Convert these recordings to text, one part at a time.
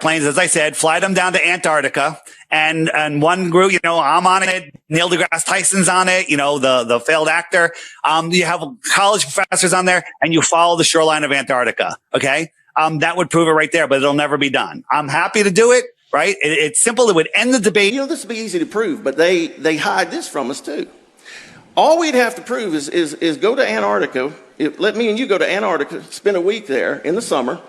planes, as I said, fly them down to Antarctica. And one group, I'm on it. Neil deGrasse Tyson's on it. The failed actor. You have college professors on there, and you follow the shoreline of Antarctica. Okay, that would prove it right there, but it'll never be done. I'm happy to do it. Right? It's simple. It would end the debate. This would be easy to prove, but they hide this from us too. All we'd have to prove is go to Antarctica. Let me and you go to Antarctica, spend a week there in the summer,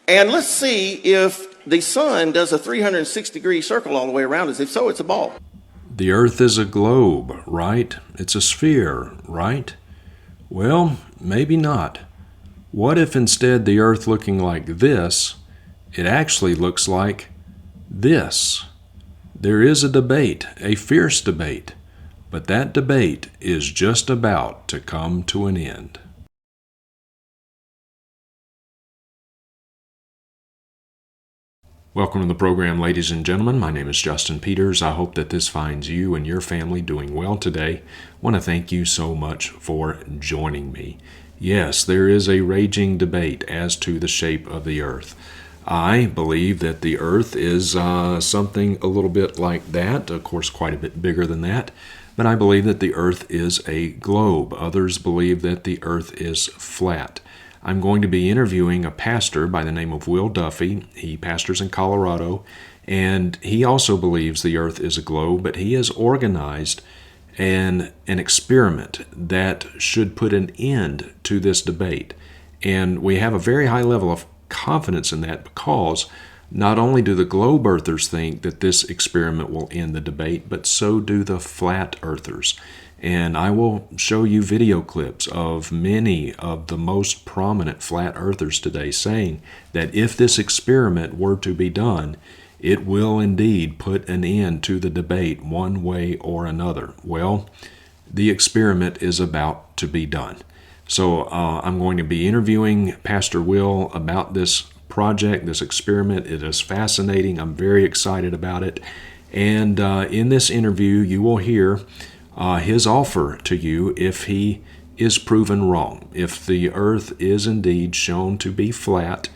and let's see if the sun does a 360-degree circle all the way around us. If so, it's a ball. The Earth is a globe, right? It's a sphere, right? Well, maybe not. What if instead the Earth looking like this, it actually looks like this? There is a debate, a fierce debate, but that debate is just about to come to an end. Welcome to the program, ladies and gentlemen. My name is Justin Peters. I hope that this finds you and your family doing well today. I want to thank you so much for joining me. Yes, there is a raging debate as to the shape of the Earth. I believe that the Earth is something a little bit like that, of course quite a bit bigger than that, but I believe that the Earth is a globe. Others believe that the Earth is flat. I'm going to be interviewing a pastor by the name of Will Duffy. He pastors in Colorado, and he also believes the Earth is a globe, but he has organized an experiment that should put an end to this debate. And we have a very high level of confidence in that because not only do the globe earthers think that this experiment will end the debate, but so do the flat earthers. And I will show you video clips of many of the most prominent flat earthers today saying that if this experiment were to be done, it will indeed put an end to the debate one way or another. Well, the experiment is about to be done. So I'm going to be interviewing Pastor Will about this project, this experiment. It is fascinating. I'm very excited about it. And in this interview, you will hear his offer to you if he is proven wrong. If the Earth is indeed shown to be flat,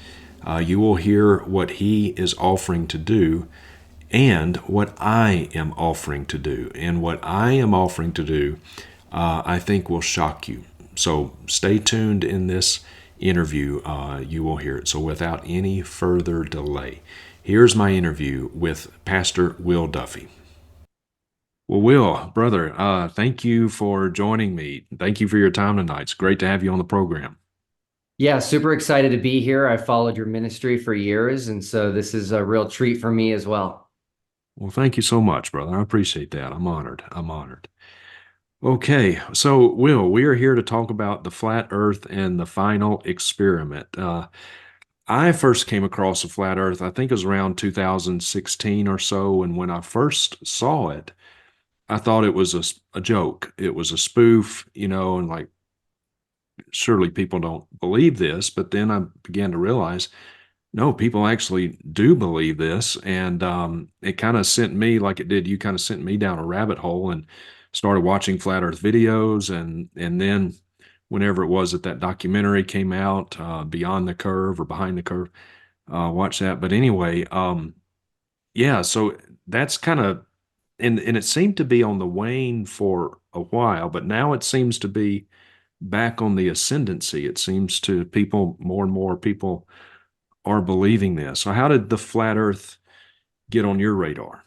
you will hear what he is offering to do and what I am offering to do. And what I am offering to do, I think will shock you. So stay tuned in this interview. You will hear it. So without any further delay, here's my interview with Pastor Will Duffy. Well, Will, brother, thank you for joining me. Thank you for your time tonight. It's great to have you on the program. Yeah, super excited to be here. I followed your ministry for years, and so this is a real treat for me as well. Well, thank you so much, brother. I appreciate that. I'm honored. I'm honored. Okay, so Will, we are here to talk about the flat Earth and the final experiment. I first came across the flat Earth, I think it was around 2016 or so, and when I first saw it, I thought it was a joke. It was a spoof, and like, surely people don't believe this, but then I began to realize, no, people actually do believe this, and it kind of sent me, like it did you, kind of sent me down a rabbit hole and started watching flat Earth videos, and then whenever it was that documentary came out, Beyond the Curve or Behind the Curve, watch that. But anyway, yeah, so that's kind of, and it seemed to be on the wane for a while, but now it seems to be back on the ascendancy. It seems to people, more and more people are believing this. So how did the flat Earth get on your radar?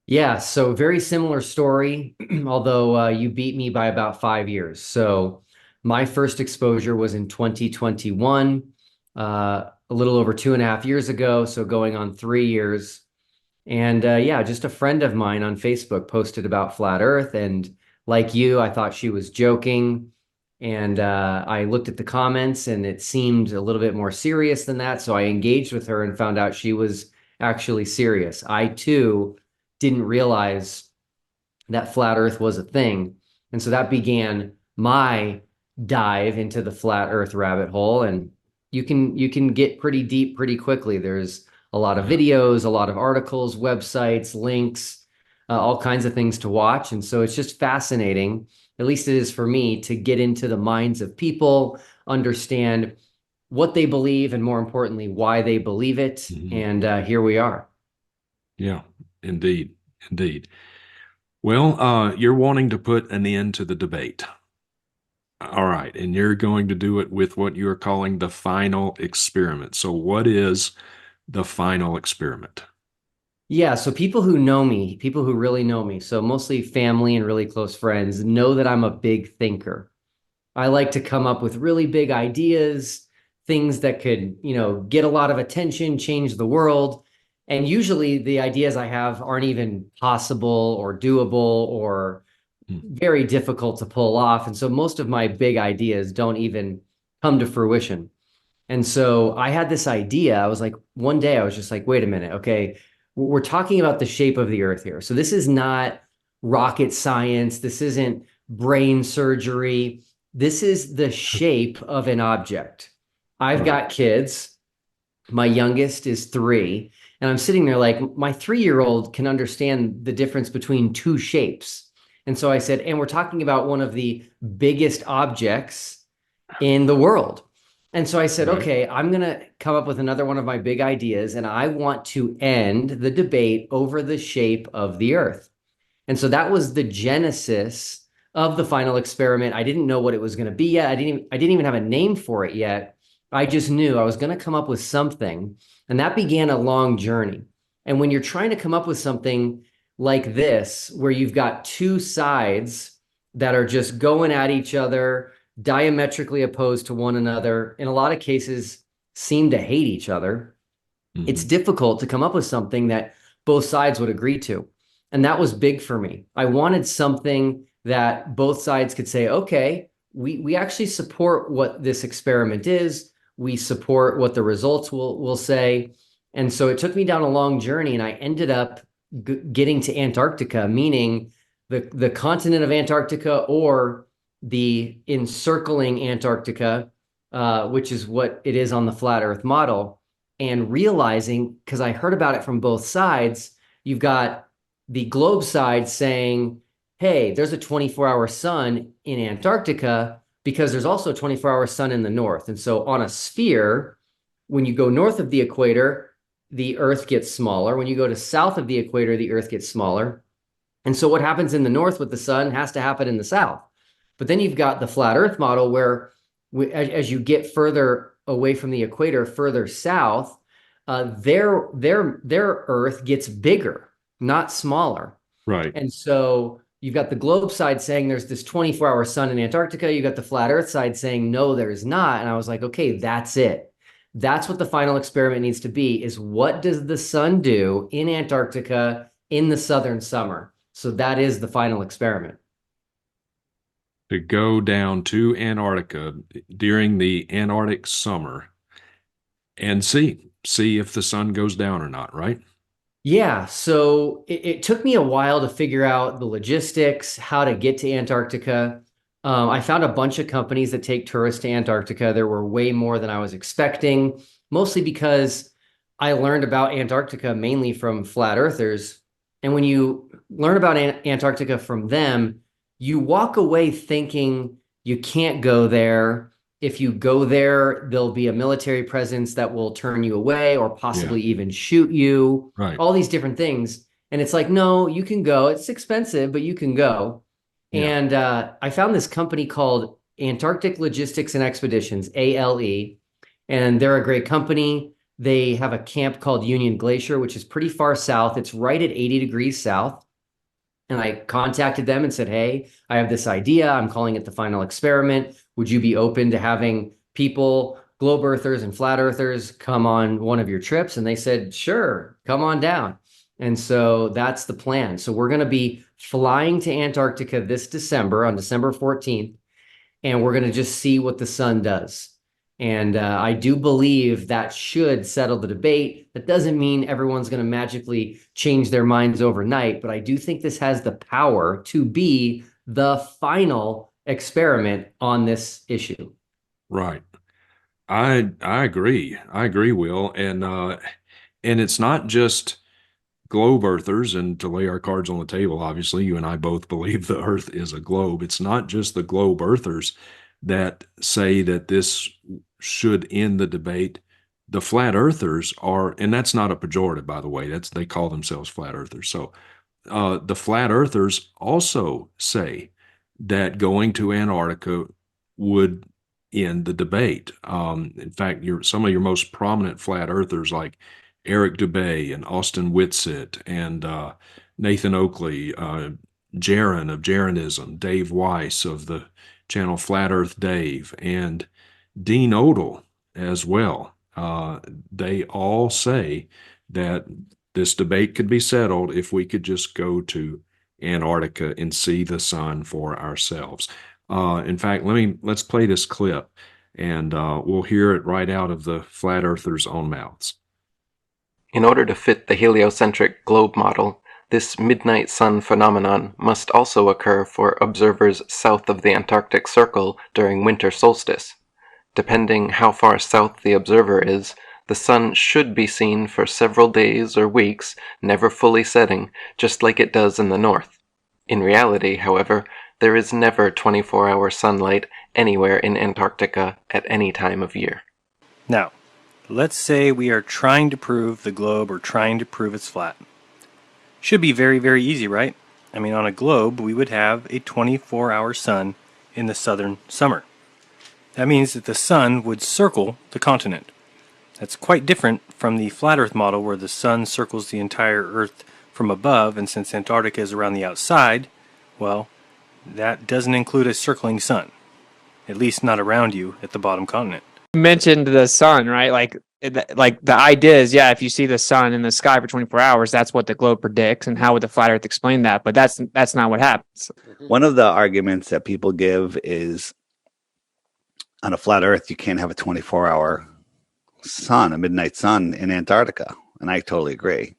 Yeah, so very similar story, although you beat me by about 5 years. So my first exposure was in 2021, a little over 2.5 years ago, so going on 3 years. And yeah, just a friend of mine on Facebook posted about flat Earth, and like you, I thought she was joking. And I looked at the comments, and it seemed a little bit more serious than that. So I engaged with her and found out she was actually serious. I too didn't realize that flat Earth was a thing. And so that began my dive into the flat Earth rabbit hole. And you can get pretty deep pretty quickly. There's a lot of videos, a lot of articles, websites, links, all kinds of things to watch. And so it's just fascinating, at least it is for me, to get into the minds of people, understand what they believe, and more importantly, why they believe it. Mhm. And here we are. Yeah, indeed. Indeed. Well, you're wanting to put an end to the debate. All right. And you're going to do it with what you're calling the final experiment. So, what is the final experiment? Yeah, so people who know me, people who really know me, so mostly family and really close friends, know that I'm a big thinker. I like to come up with really big ideas, things that could, get a lot of attention, change the world. And usually the ideas I have aren't even possible or doable or Hmm. very difficult to pull off. And so most of my big ideas don't even come to fruition. And so I had this idea. I was like, one day I was just like, wait a minute. Okay, we're talking about the shape of the earth here. So this is not rocket science. This isn't brain surgery. This is the shape of an object. I've Right. got kids. My youngest is 3. And I'm sitting there like, my 3-year-old can understand the difference between two shapes. And so I said, and we're talking about one of the biggest objects in the world. And so I said, Right. okay, I'm going to come up with another one of my big ideas, and I want to end the debate over the shape of the earth. And so that was the genesis of the final experiment. I didn't know what it was going to be yet. I didn't even have a name for it yet. I just knew I was going to come up with something. And that began a long journey. And when you're trying to come up with something like this, where you've got two sides that are just going at each other, diametrically opposed to one another, in a lot of cases seem to hate each other, it's Mhm. difficult to come up with something that both sides would agree to. And that was big for me. I wanted something that both sides could say, okay, we actually support what this experiment is. We support what the results will say. And so it took me down a long journey, and I ended up getting to Antarctica, meaning the continent of Antarctica, or the encircling Antarctica, which is what it is on the flat Earth model, and realizing, because I heard about it from both sides, you've got the globe side saying, hey, there's a 24-hour sun in Antarctica because there's also a 24-hour sun in the north. And so on a sphere, when you go north of the equator, the Earth gets smaller. When you go to south of the equator, the Earth gets smaller. And so what happens in the north with the sun has to happen in the south. But then you've got the flat Earth model where as you get further away from the equator, further south, their Earth gets bigger, not smaller. Right. And so you've got the globe side saying there's this 24-hour sun in Antarctica. You've got the flat Earth side saying no, there's not. And I was like, okay, that's it. That's what the final experiment needs to be, is what does the sun do in Antarctica in the southern summer? So that is the final experiment. To go down to Antarctica during the Antarctic summer and see if the sun goes down or not, right? Yeah, so it took me a while to figure out the logistics, how to get to Antarctica. I found a bunch of companies that take tourists to Antarctica. There were way more than I was expecting, mostly because I learned about Antarctica mainly from flat earthers. And when you learn about Antarctica from them, you walk away thinking you can't go there. If you go there, there'll be a military presence that will turn you away or Yeah. possibly even shoot you, Right. all these different things. And it's like, no, you can go. It's expensive, but you can go. Yeah. And I found this company called Antarctic Logistics and Expeditions, ALE, and they're a great company. They have a camp called Union Glacier, which is pretty far south. It's right at 80 degrees south. And I contacted them and said, hey, I have this idea. I'm calling it the final experiment. Would you be open to having people, globe earthers and flat earthers, come on one of your trips? And they said, sure, come on down. And so that's the plan. So we're going to be flying to Antarctica this December, on December 14th, and we're going to just see what the sun does. And I do believe that should settle the debate. That doesn't mean everyone's going to magically change their minds overnight, but I do think this has the power to be the final experiment on this issue. Right. I agree. I agree, Will. And it's not just globe earthers, and to lay our cards on the table, obviously, you and I both believe the earth is a globe. It's not just the globe earthers that say that this should end the debate. The flat earthers are, and that's not a pejorative, by the way, they call themselves flat earthers. So the flat earthers also say that going to Antarctica would end the debate. In fact, some of your most prominent flat earthers like Eric Dubay and Austin Whitsitt and Nathan Oakley, Jaron of Jaronism, Dave Weiss of the channel Flat Earth Dave, and Dean Odell as well. They all say that this debate could be settled if we could just go to Antarctica and see the sun for ourselves. In fact, let's play this clip, and we'll hear it right out of the flat earthers' own mouths. In order to fit the heliocentric globe model, this midnight sun phenomenon must also occur for observers south of the Antarctic Circle during winter solstice. Depending how far south the observer is, the sun should be seen for several days or weeks, never fully setting, just like it does in the north. In reality, however, there is never 24-hour sunlight anywhere in Antarctica at any time of year. Now, let's say we are trying to prove the globe or trying to prove it's flat. Should be very, very easy, right? I mean, on a globe, we would have a 24-hour sun in the southern summer. That means that the sun would circle the continent. That's quite different from the flat Earth model where the sun circles the entire Earth from above, and since Antarctica is around the outside, well, that doesn't include a circling sun, at least not around you at the bottom continent. You mentioned the sun, right? Like the idea is, yeah, if you see the sun in the sky for 24 hours, that's what the globe predicts, and how would the flat Earth explain that? But that's not what happens. One of the arguments that people give is on a flat Earth, you can't have a 24-hour sun, a midnight sun in Antarctica. And I totally agree.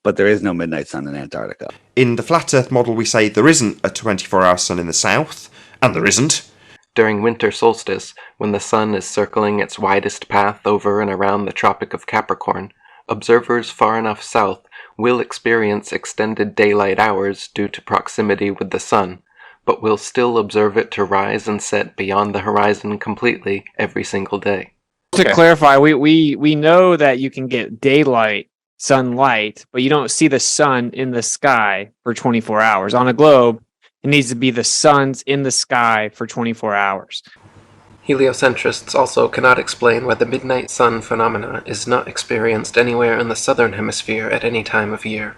But there is no midnight sun in Antarctica. In the flat Earth model, we say there isn't a 24-hour sun in the south, and there isn't. During winter solstice, when the sun is circling its widest path over and around the Tropic of Capricorn, observers far enough south will experience extended daylight hours due to proximity with the sun, but will still observe it to rise and set beyond the horizon completely every single day. To clarify, we know that you can get daylight, sunlight, but you don't see the sun in the sky for 24 hours. On a globe, it needs to be the sun's in the sky for 24 hours. Heliocentrists also cannot explain why the midnight sun phenomena is not experienced anywhere in the southern hemisphere at any time of year.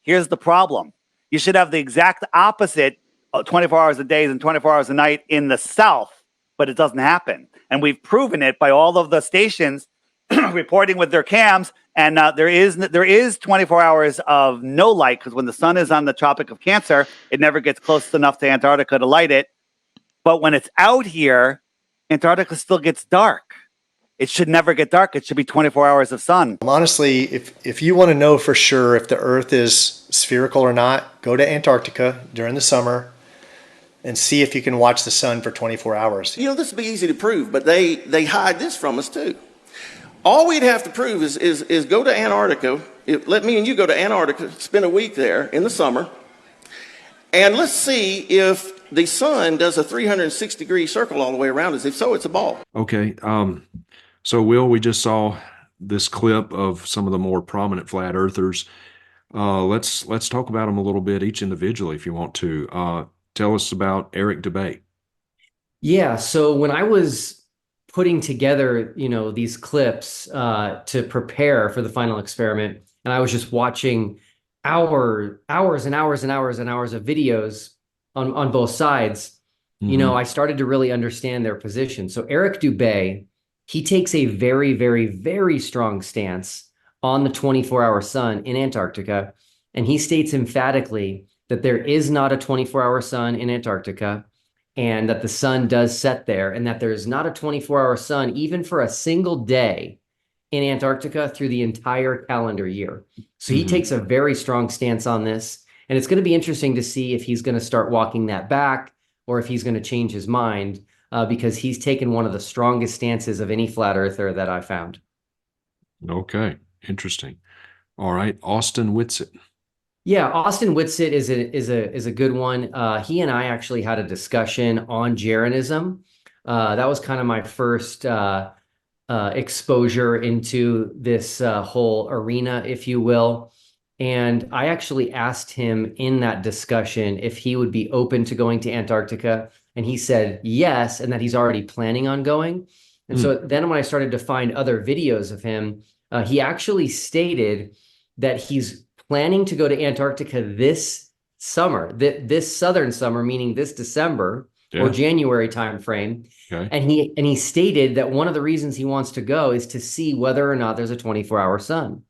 Here's the problem. You should have the exact opposite 24 hours a day and 24 hours a night in the south, but it doesn't happen. And we've proven it by all of the stations reporting with their cams. And there is 24 hours of no light, because when the sun is on the Tropic of Cancer, it never gets close enough to Antarctica to light it. But when it's out here, Antarctica still gets dark. It should never get dark. It should be 24 hours of sun. Honestly, if you want to know for sure if the Earth is spherical or not, go to Antarctica during the summer and see if you can watch the sun for 24 hours. You know, this would be easy to prove, but they hide this from us too. All we'd have to prove is go to Antarctica. Let me and you go to Antarctica, spend a week there in the summer, and let's see if the sun does a 360-degree circle all the way around us. If so, it's a ball. Okay. So, Will, we just saw this clip of some of the more prominent flat earthers. Let's talk about them a little bit, each individually, if you want to. Tell us about Eric Dubay. Yeah, so when I was putting together, these clips to prepare for the final experiment, and I was just watching hours and hours and hours and hours of videos on both sides, I started to really understand their position. So Eric Dubay, he takes a very, very, very strong stance on the 24-hour sun in Antarctica, and he states emphatically that there is not a 24-hour sun in Antarctica, and that the sun does set there, and that there is not a 24-hour sun even for a single day in Antarctica through the entire calendar year. So he takes a very strong stance on this, and it's going to be interesting to see if he's going to start walking that back or if he's going to change his mind, because he's taken one of the strongest stances of any flat earther that I found. Okay, interesting. All right, Austin Whitsitt. Yeah, Austin Whitsitt is a good one. He and I actually had a discussion on Jaronism. That was kind of my first exposure into this whole arena, if you will. And I actually asked him in that discussion if he would be open to going to Antarctica. And he said yes, and that he's already planning on going. And so then when I started to find other videos of him, he actually stated that he's planning to go to Antarctica this summer, this southern summer, meaning this December or January timeframe. Okay. And he stated that one of the reasons he wants to go is to see whether or not there's a 24-hour sun.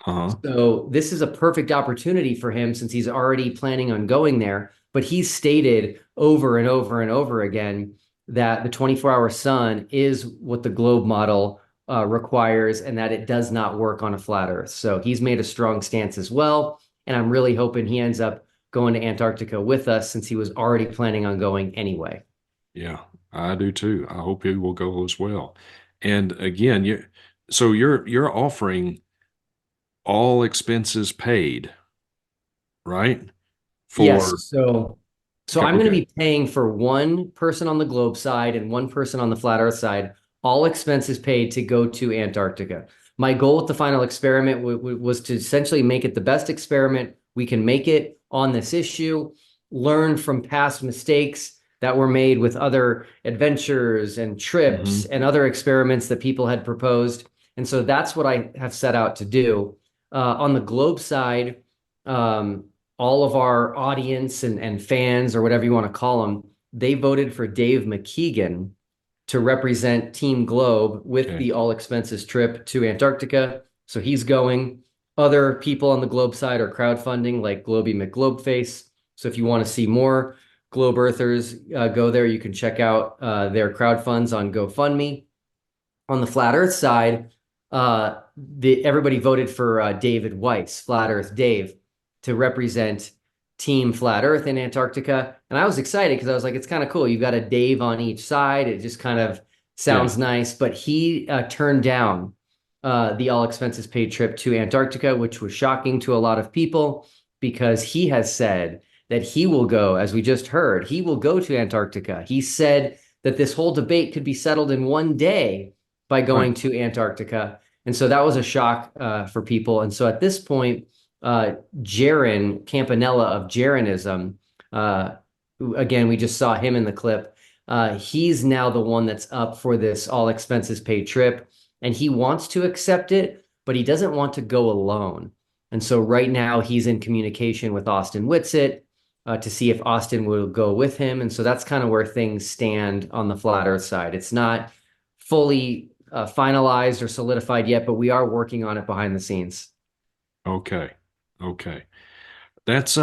So this is a perfect opportunity for him since he's already planning on going there. But he's stated over and over and over again that the 24-hour sun is what the globe model requires and that it does not work on a flat Earth. So he's made a strong stance as well. And I'm really hoping he ends up going to Antarctica with us since he was already planning on going anyway. Yeah, I do too. I hope he will go as well. And again, you're offering all expenses paid, right? Yes. So I'm going to Okay. be paying for one person on the globe side and one person on the flat Earth side, all expenses paid to go to Antarctica. My goal with the final experiment was to essentially make it the best experiment we can make it on this issue, learn from past mistakes that were made with other adventures and trips and other experiments that people had proposed. And so that's what I have set out to do. On the globe side, all of our audience and fans, or whatever you want to call them, they voted for Dave McKeegan to represent Team Globe with the all expenses trip to Antarctica. So he's going. Other people on the Globe side are crowdfunding, like Globey McGlobeface. So if you want to see more Globe Earthers go there, you can check out their crowdfunds on GoFundMe. On the Flat Earth side, everybody voted for David Weiss, Flat Earth Dave, to represent Team Flat Earth in Antarctica. And I was excited because I was like, it's kind of cool. You've got a Dave on each side. It just kind of sounds nice. But he turned down the all expenses paid trip to Antarctica, which was shocking to a lot of people because he has said that he will go, as we just heard, he will go to Antarctica. He said that this whole debate could be settled in one day by going to Antarctica. And so that was a shock for people. And so at this point, Jaron Campanella of Jaronism, who, again, we just saw him in the clip. He's now the one that's up for this all expenses paid trip, and he wants to accept it, but he doesn't want to go alone. And so right now he's in communication with Austin Whitsitt to see if Austin will go with him. And so that's kind of where things stand on the Flat Earth side. It's not fully finalized or solidified yet, but we are working on it behind the scenes. Okay. That's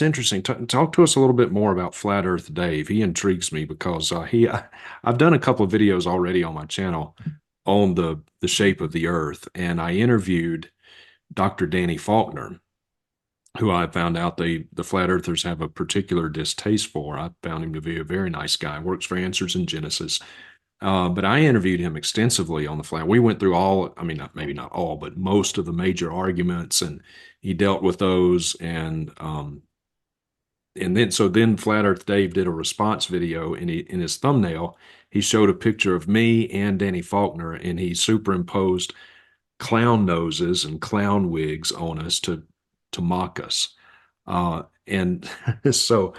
interesting. Talk to us a little bit more about Flat Earth Dave. He intrigues me because I've done a couple of videos already on my channel on the shape of the Earth, and I interviewed Dr. Danny Faulkner, who I found out the Flat Earthers have a particular distaste for. I found him to be a very nice guy. Works for Answers in Genesis. But I interviewed him extensively on the flat. We went through all, I mean, maybe not all, but most of the major arguments, and he dealt with those. And then Flat Earth Dave did a response video, and in his thumbnail, he showed a picture of me and Danny Faulkner, and he superimposed clown noses and clown wigs on us to mock us. And so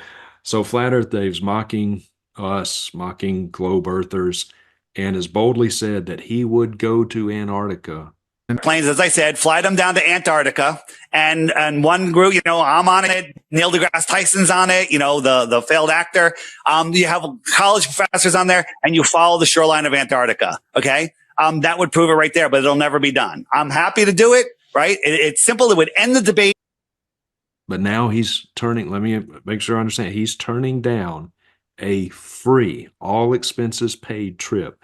Flat Earth Dave's mocking us, mocking globe earthers, and has boldly said that he would go to Antarctica. Planes, as I said, fly them down to Antarctica, and one group, I'm on it. Neil deGrasse Tyson's on it. The failed actor. You have college professors on there, and you follow the shoreline of Antarctica. Okay, that would prove it right there, but it'll never be done. I'm happy to do it. Right? It's simple. It would end the debate. But now he's turning. Let me make sure I understand. He's turning down a free, all expenses paid trip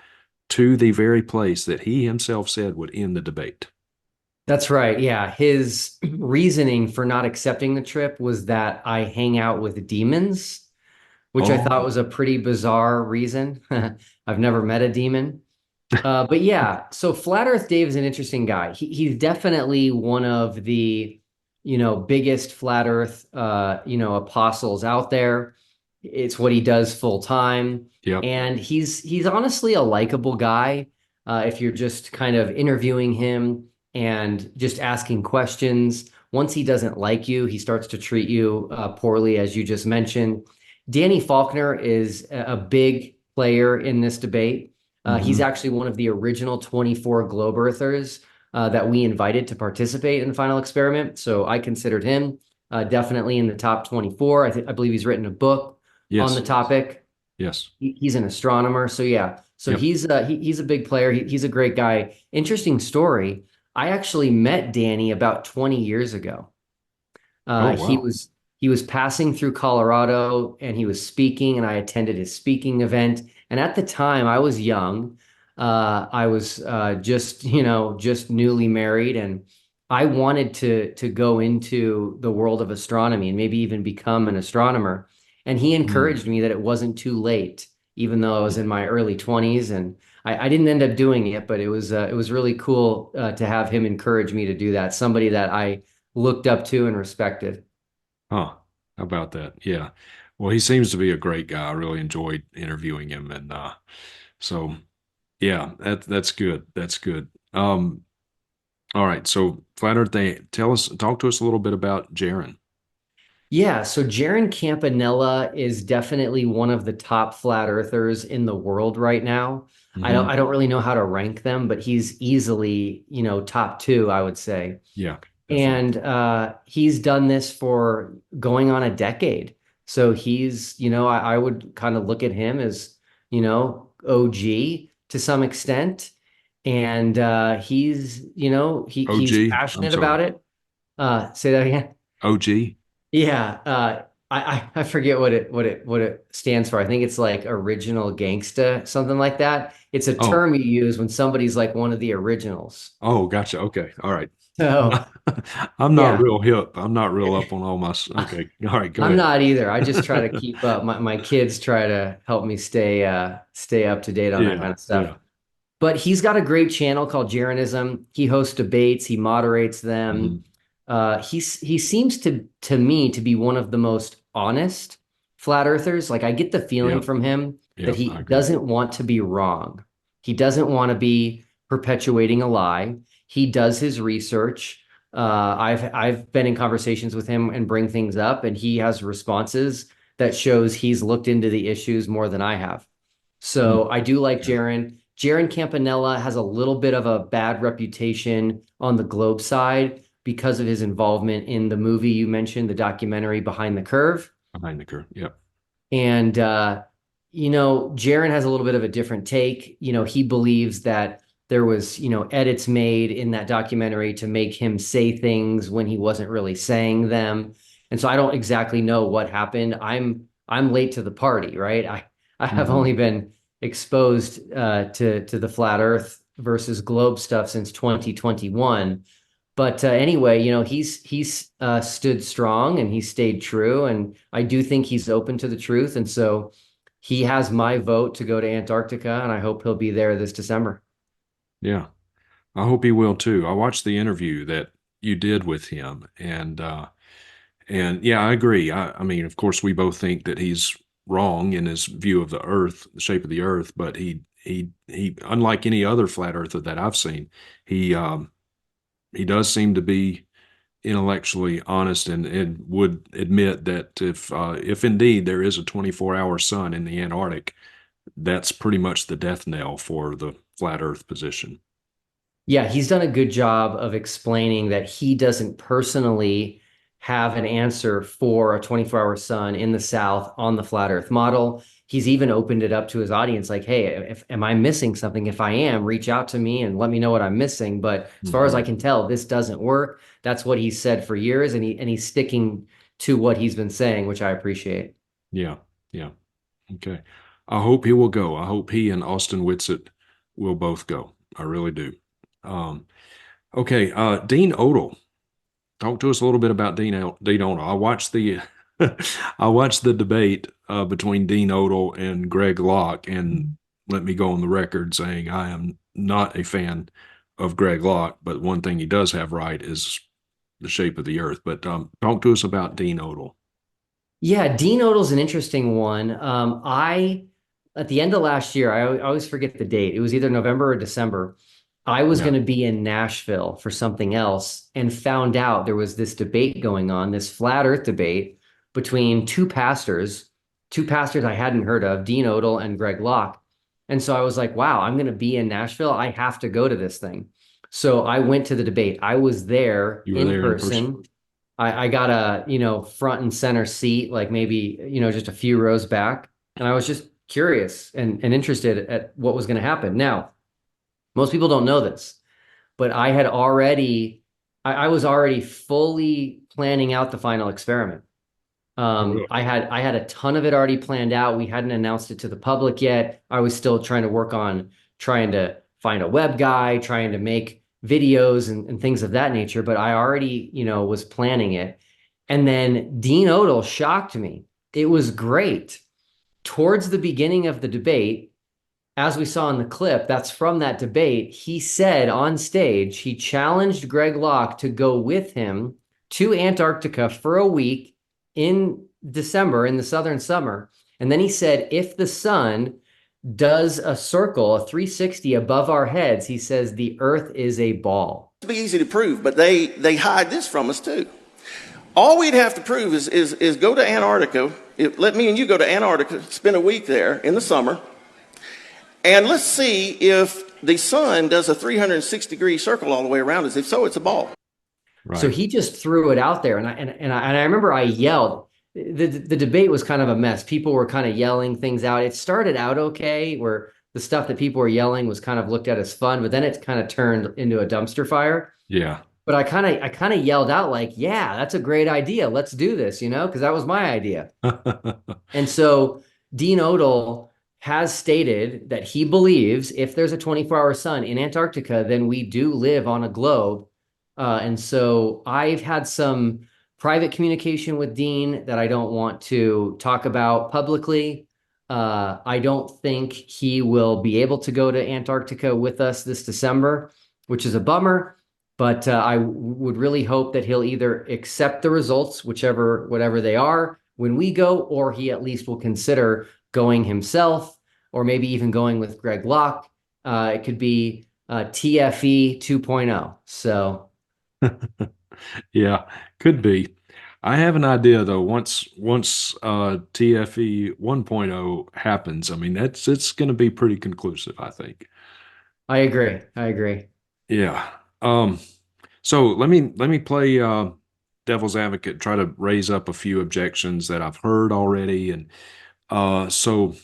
to the very place that he himself said would end the debate. That's right. Yeah. His reasoning for not accepting the trip was that I hang out with demons, which I thought was a pretty bizarre reason. I've never met a demon. But yeah, so Flat Earth Dave is an interesting guy. He's definitely one of the, biggest Flat Earth, apostles out there. It's what he does full time. Yep. And he's honestly a likable guy. If you're just kind of interviewing him and just asking questions, once he doesn't like you, he starts to treat you poorly, as you just mentioned. Danny Faulkner is a big player in this debate. He's Hmm. actually one of the original 24 globe earthers that we invited to participate in the final experiment. So I considered him definitely in the top 24. I believe he's written a book on the Yes. topic. Yes. He's an astronomer. So yeah, so Yep. he's a big player. He's a great guy. Interesting story. I actually met Danny about 20 years ago. Oh, Uh, he wow. was he was passing through Colorado and he was speaking, and I attended his speaking event. And at the time, I was young. I was just just newly married, and I wanted to go into the world of astronomy and maybe even become an astronomer. And he Mm. encouraged me that it wasn't too late, even though I was in my early 20s, and I didn't end up doing it, but it was really cool to have him encourage me to do that. Somebody that I looked up to and respected. Huh. How about that? Yeah. Well, he seems to be a great guy. I really enjoyed interviewing him, and so yeah, that's good. That's good. All right. So Flat Earth Day, talk to us a little bit about Jaron. Yeah, so Jaron Campanella is definitely one of the top flat earthers in the world right now. Hmm. I don't really know how to rank them, but he's easily, top two, I would say. Yeah, definitely. And he's done this for going on a decade. So he's, I would kind of look at him as, OG to some extent. And he's, he's OG. I'm passionate sorry. about it. Say that again. OG. Yeah, I forget what it stands for. I think it's like original gangsta, something like that. It's a Oh, term you use when somebody's like one of the originals. oh, gotcha. Okay. All right. So I'm not yeah, real hip. I'm not real up on all my. Okay. All right. Go I'm ahead. not either. I just try to keep up. My kids try to help me stay up to date on that Yeah. kind of stuff. Yeah. But he's got a great channel called Jaronism. He hosts debates, he moderates them. Hmm. He seems to me to be one of the most honest flat earthers. Like I get the feeling Yep. from him that Yep. he I agree. doesn't want to be wrong. He doesn't want to be perpetuating a lie. He does his research. I've been in conversations with him and bring things up, and he has responses that shows he's looked into the issues more than I have. Hmm. So I do like Yeah. Jaron. Jaron Campanella has a little bit of a bad reputation on the Globe side because of his involvement in the movie you mentioned, the documentary Behind the Curve. Behind the curve. Yep. And Jaron has a little bit of a different take. He believes that there was, edits made in that documentary to make him say things when he wasn't really saying them. And so I don't exactly know what happened. I'm late to the party, right? I have Hmm. only been exposed to the flat Earth versus globe stuff since 2021. But anyway, he's stood strong and he stayed true, and I do think he's open to the truth, and so he has my vote to go to Antarctica, and I hope he'll be there this December. Yeah. I hope he will too. I watched the interview that you did with him, and yeah, I agree. I mean, of course, we both think that he's wrong in his view of the Earth, the shape of the Earth, but he, unlike any other flat earther that I've seen, he he does seem to be intellectually honest and would admit that if indeed there is a 24-hour sun in the Antarctic, that's pretty much the death knell for the flat Earth position. Yeah, he's done a good job of explaining that he doesn't personally have an answer for a 24-hour sun in the South on the flat Earth model. He's even opened it up to his audience, like, hey, if am I missing something? If I am, reach out to me and let me know what I'm missing. But as far as I Hmm. can tell, this doesn't work. That's what he's said for years, and he's sticking to what he's been saying, which I appreciate. Yeah, yeah. Okay. I hope he will go. I hope he and Austin Whitsitt will both go. I really do. Um, okay, Dean Odle. Talk to us a little bit about Dean Odle. I watched the I watched the debate between Dean Odle and Greg Locke, and let me go on the record saying I am not a fan of Greg Locke, but one thing he does have right is the shape of the earth. But talk to us about Dean Odle. Yeah, Dean Odel's an interesting one. At the end of last year, I always forget the date. It was either November or December. I was Yeah. going to be in Nashville for something else and found out there was this debate going on, this flat earth debate between two pastors I hadn't heard of, Dean Odell and Greg Locke. And so I was like, wow, I'm going to be in Nashville. I have to go to this thing. So I went to the debate. I was there You were in there in person. person. I got a, front and center seat, like maybe, just a few rows back. And I was just curious and interested at what was going to happen. Now, most people don't know this, but I was already fully planning out the final experiment. Really? I had a ton of it already planned out. We hadn't announced it to the public yet. I was still trying to work on trying to find a web guy, trying to make videos and things of that nature. But I already, was planning it. And then Dean Odell shocked me. It was great. Towards the beginning of the debate, as we saw in the clip, that's from that debate. He said on stage, he challenged Greg Locke to go with him to Antarctica for a week in December, in the southern summer. And then he said, if the sun does a circle, a 360 above our heads, he says the earth is a ball. It'd be easy to prove, but they hide this from us too. All we'd have to prove is go to Antarctica. Let me and you go to Antarctica, spend a week there in the summer, and let's see if the sun does a 360-degree circle all the way around us. If so, it's a ball. Right. So he just threw it out there, and I remember I yelled. The debate was kind of a mess. People were kind of yelling things out. It started out okay, where the stuff that people were yelling was kind of looked at as fun, but then it kind of turned into a dumpster fire. Yeah. But I kind of yelled out like, "Yeah, that's a great idea. Let's do this," because that was my idea. And so Dean Odell has stated that he believes if there's a 24-hour sun in Antarctica, then we do live on a globe. And so I've had some private communication with Dean that I don't want to talk about publicly. I don't think he will be able to go to Antarctica with us this December, which is a bummer. But I would really hope that he'll either accept the results, whatever they are, when we go, or he at least will consider going himself, or maybe even going with Greg Locke. It could be TFE 2.0. So. Yeah, could be. I have an idea though. Once TFE 1.0 happens, I mean it's going to be pretty conclusive, I think. I agree. Yeah. So let me play devil's advocate, try to raise up a few objections that I've heard already. And so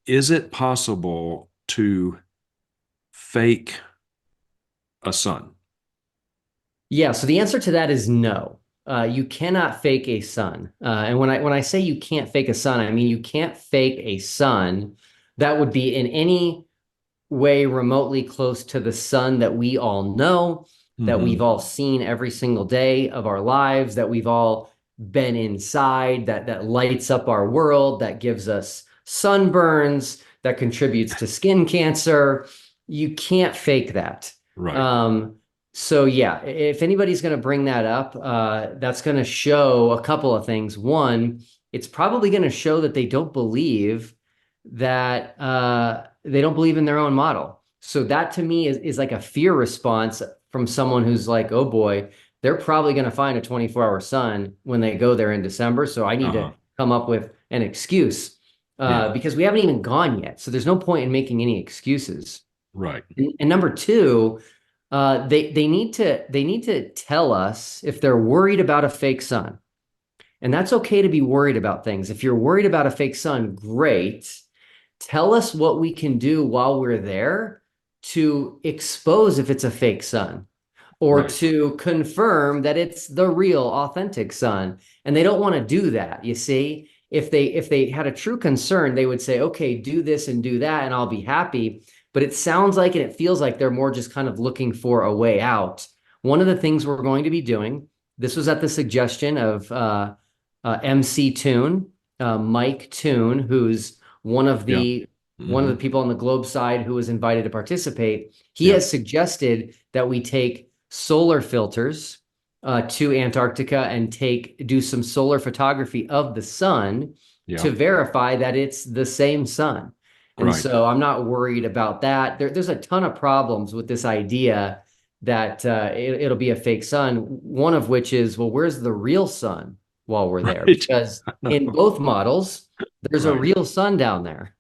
is it possible to fake a sun? Yeah, so the answer to that is no. You cannot fake a sun. And when I say you can't fake a sun, I mean you can't fake a sun that would be in any way remotely close to the sun that we all know, that we've all seen every single day of our lives, that we've all been inside, that lights up our world, that gives us sunburns, that contributes to skin cancer. You can't fake that. Right. So yeah, if anybody's going to bring that up, that's going to show a couple of things. One, it's probably going to show that they don't believe that they don't believe in their own model. So that to me is like a fear response from someone who's like, oh boy, they're probably going to find a 24-hour sun when they go there in December. So I need to come up with an excuse because we haven't even gone yet. So there's no point in making any excuses. Right. And number two, they need to tell us if they're worried about a fake sun. And that's okay to be worried about things. If you're worried about a fake sun, great. Tell us what we can do while we're there to expose if it's a fake sun, or to confirm that it's the real authentic sun. And they don't want to do that. You see, if they had a true concern, they would say, okay, do this and do that, and I'll be happy. But it sounds like, and it feels like they're more just kind of looking for a way out. One of the things we're going to be doing, this was at the suggestion of MC Toon, Mike Toon, who's one of the people on the Globe side who was invited to participate. He has suggested that we take solar filters to Antarctica and do some solar photography of the sun Yeah. to verify that it's the same sun. And Right. so I'm not worried about that. There's a ton of problems with this idea that it'll be a fake sun. One of which is, well, where's the real sun while we're there? Right. Because in both models, there's a Right. real sun down there.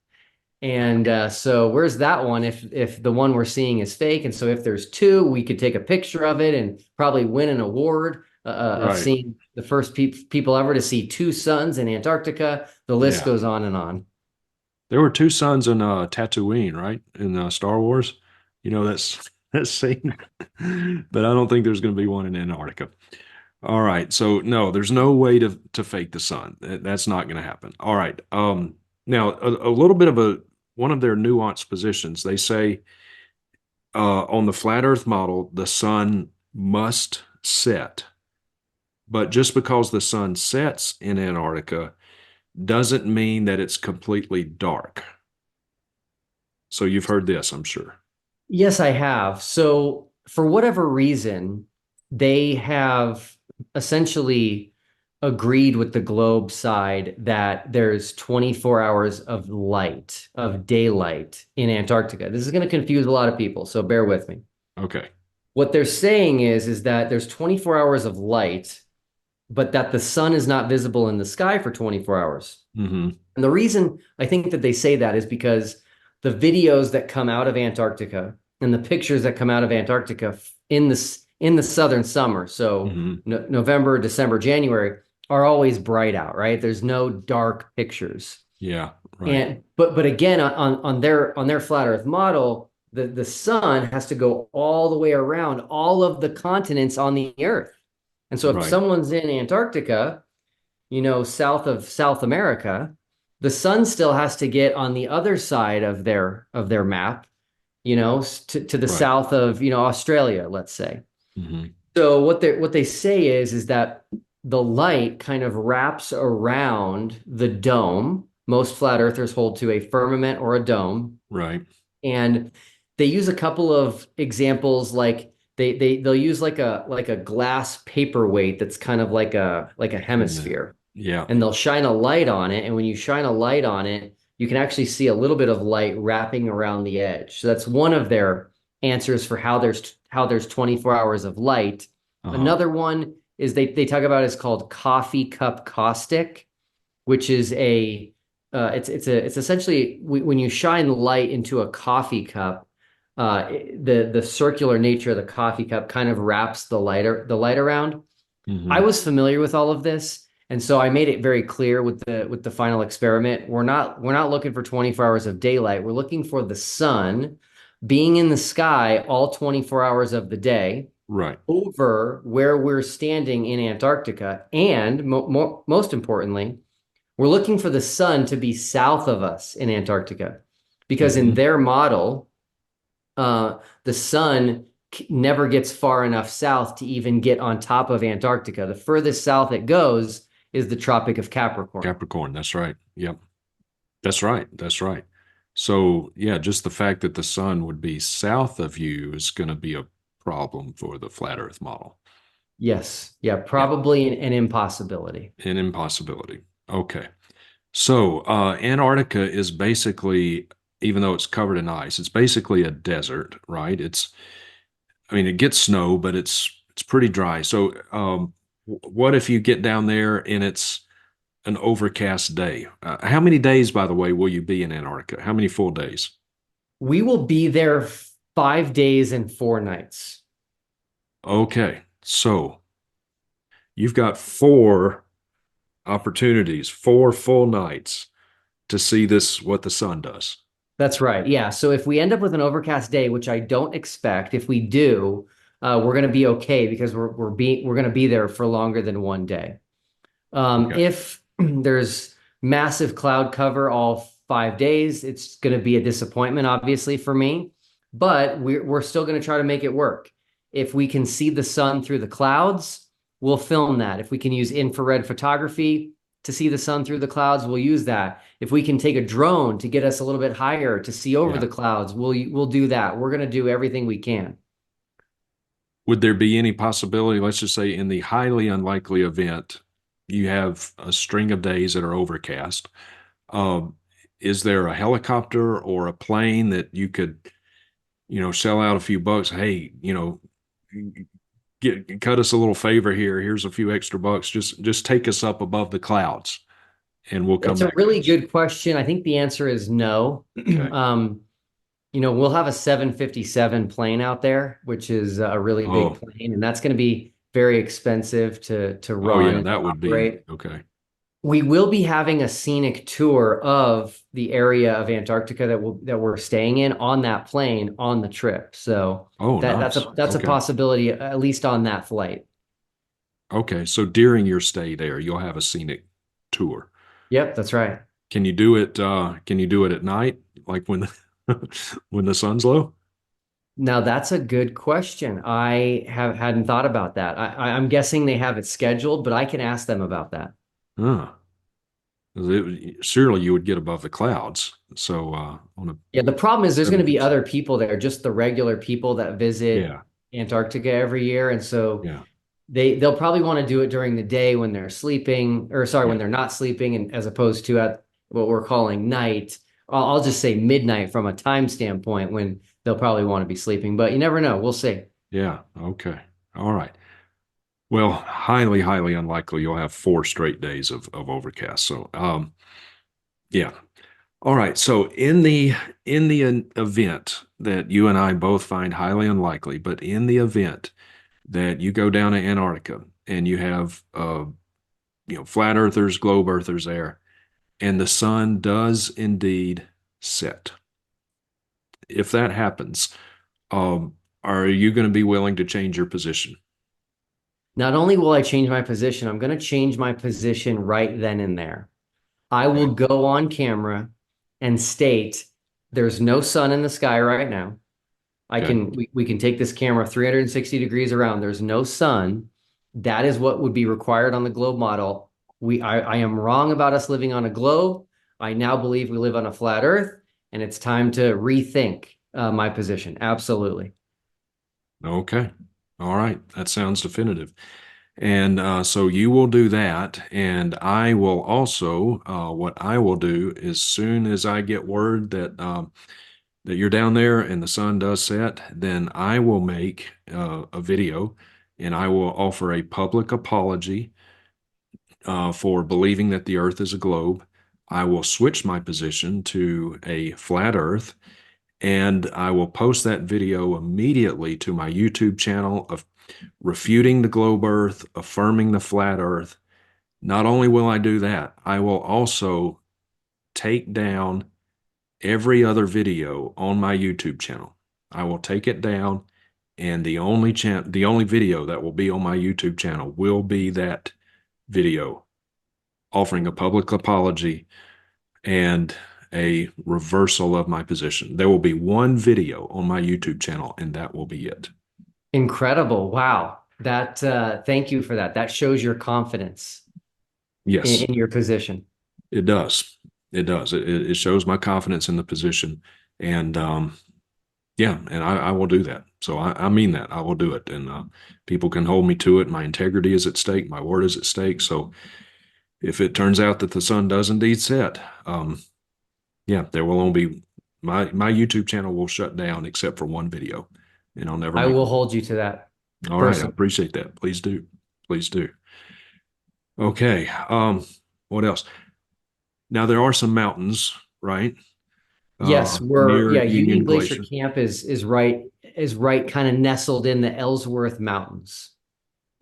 And so where's that one if the one we're seeing is fake? And so if there's two, we could take a picture of it and probably win an award of Right. seeing the first people ever to see two suns in Antarctica. The list Yeah. goes on and on. There were two suns in Tatooine, right? In Star Wars. That's that scene. But I don't think there's going to be one in Antarctica. All right. So no, there's no way to fake the sun. That's not going to happen. All right. Now a little bit of one of their nuanced positions. They say on the flat Earth model, the sun must set, but just because the sun sets in Antarctica doesn't mean that it's completely dark. So you've heard this, I'm sure. Yes, I have. So for whatever reason, they have essentially agreed with the globe side that there's 24 hours of light, of daylight in Antarctica. This is going to confuse a lot of people, so bear with me. Okay. What they're saying is that there's 24 hours of light, but that the sun is not visible in the sky for 24 hours. Mm-hmm. And the reason I think that they say that is because the videos that come out of Antarctica and the pictures that come out of Antarctica in the southern summer, so November, December, January, are always bright out, right? There's no dark pictures. Yeah, right. And but again, on their flat Earth model, the sun has to go all the way around all of the continents on the Earth. And so if Right. someone's in Antarctica, south of South America, the sun still has to get on the other side of their map, to the Right. south of, Australia, let's say. Mm-hmm. So what they say is that the light kind of wraps around the dome. Most flat earthers hold to a firmament or a dome. Right. And they use a couple of examples, like they'll use like a glass paperweight that's kind of like a hemisphere. Yeah. And they'll shine a light on it. And when you shine a light on it, you can actually see a little bit of light wrapping around the edge. So that's one of their answers for how there's 24 hours of light. Uh-huh. Another one is they talk about is called coffee cup caustic, which is it's essentially when you shine light into a coffee cup, the circular nature of the coffee cup kind of wraps the light around. Mm-hmm. I was familiar with all of this, and so I made it very clear with the final experiment. We're not looking for 24 hours of daylight. We're looking for the sun being in the sky all 24 hours of the day. Right. Over where we're standing in Antarctica. And most importantly, we're looking for the sun to be south of us in Antarctica, because in their model, the sun never gets far enough south to even get on top of Antarctica. The furthest south it goes is the Tropic of Capricorn. Capricorn, that's right. Yep. That's right. That's right. So, yeah, just the fact that the sun would be south of you is going to be a problem for the flat Earth model. Yes. Yeah, probably an impossibility. An impossibility. Okay. So, Antarctica is basically, even though it's covered in ice, it's basically a desert, right? It gets snow, but it's pretty dry. So, what if you get down there and it's an overcast day? How many days, by the way, will you be in Antarctica? How many full days? We will be there 5 days and 4 nights. Okay. So you've got 4 opportunities, 4 full nights to see what the sun does. That's right. Yeah. So if we end up with an overcast day, which I don't expect, if we do, we're going to be okay, because we're going to be there for longer than 1 day. Okay. If there's massive cloud cover all 5 days, it's going to be a disappointment, obviously, for me, but we're still going to try to make it work. If we can see the sun through the clouds, we'll film that. If we can use infrared photography to see the sun through the clouds, we'll use that. If we can take a drone to get us a little bit higher to see over the clouds, we'll do that. We're going to do everything we can. Would there be any possibility, let's just say in the highly unlikely event, you have a string of days that are overcast? Um, is there a helicopter or a plane that you could, shell out a few bucks? Hey, cut us a little favor here. Here's a few extra bucks. Just take us up above the clouds, and we'll come It's a back really with you. good question. I think the answer is no. Okay. We'll have a 757 plane out there, which is a really big Oh, plane, and that's going to be very expensive to oh run yeah, and to that would be operate. okay. We will be having a scenic tour of the area of Antarctica that we're staying in on that plane on the trip. So Oh, that's nice. a Okay. possibility, at least on that flight. Okay. So during your stay there, you'll have a scenic tour. Yep, that's right. Can you do it? Can you do it at night, like when when the sun's low? Now that's a good question. I hadn't thought about that. I'm guessing they have it scheduled, but I can ask them about that. Huh. Surely you would get above the clouds. So on a Yeah, the problem is there's going to be 70. other people there, just the regular people that visit Yeah, Antarctica every year, and so yeah, they'll probably want to do it during the day when they're sleeping, or sorry, when yeah, they're not sleeping, and as opposed to at what we're calling night. I'll just say midnight from a time standpoint when they'll probably want to be sleeping, but you never know. We'll see. yeah. Okay. All right. Well, highly, highly unlikely you'll have 4 straight days of overcast. So, yeah. All right. So in the event that you and I both find highly unlikely, but in the event that you go down to Antarctica and you have flat earthers, globe earthers there, and the sun does indeed set. If that happens, are you going to be willing to change your position? Not only will I change my position, I'm going to change my position right then and there. I Okay. will go on camera and state there's no sun in the sky right now. Okay. We can take this camera 360 degrees around. There's no sun. That is what would be required on the globe model. I am wrong about us living on a globe. I now believe we live on a flat Earth, and it's time to rethink my position. Absolutely. Okay. All right. That sounds definitive. And so you will do that. And I will also, what I will do as soon as I get word that you're down there and the sun does set, then I will make a video and I will offer a public apology for believing that the earth is a globe. I will switch my position to a flat earth and I will post that video immediately to my YouTube channel of refuting the globe earth, affirming the flat earth. Not only will I do that, I will also take down every other video on my YouTube channel. I will take it down, and the only video that will be on my YouTube channel will be that video offering a public apology and a reversal of my position. There will be one video on my YouTube channel, and that will be it. Incredible. Wow. That thank you for that. That shows your confidence Yes, in your position. it does. It does. It shows my confidence in the position, and yeah, and I will do that. So I mean that I will do it, and people can hold me to it. My integrity is at stake. My word is at stake. So if it turns out that the sun does indeed set, yeah, there will only be my YouTube channel will shut down except for one video, and I'll never I make will one. hold you to that All right, I personally. appreciate that. Please do. Please do. Okay. What else? Now there are some mountains, right? Yes, Near Union Union Glacier Glacier. Camp is right kind of nestled in the Ellsworth Mountains.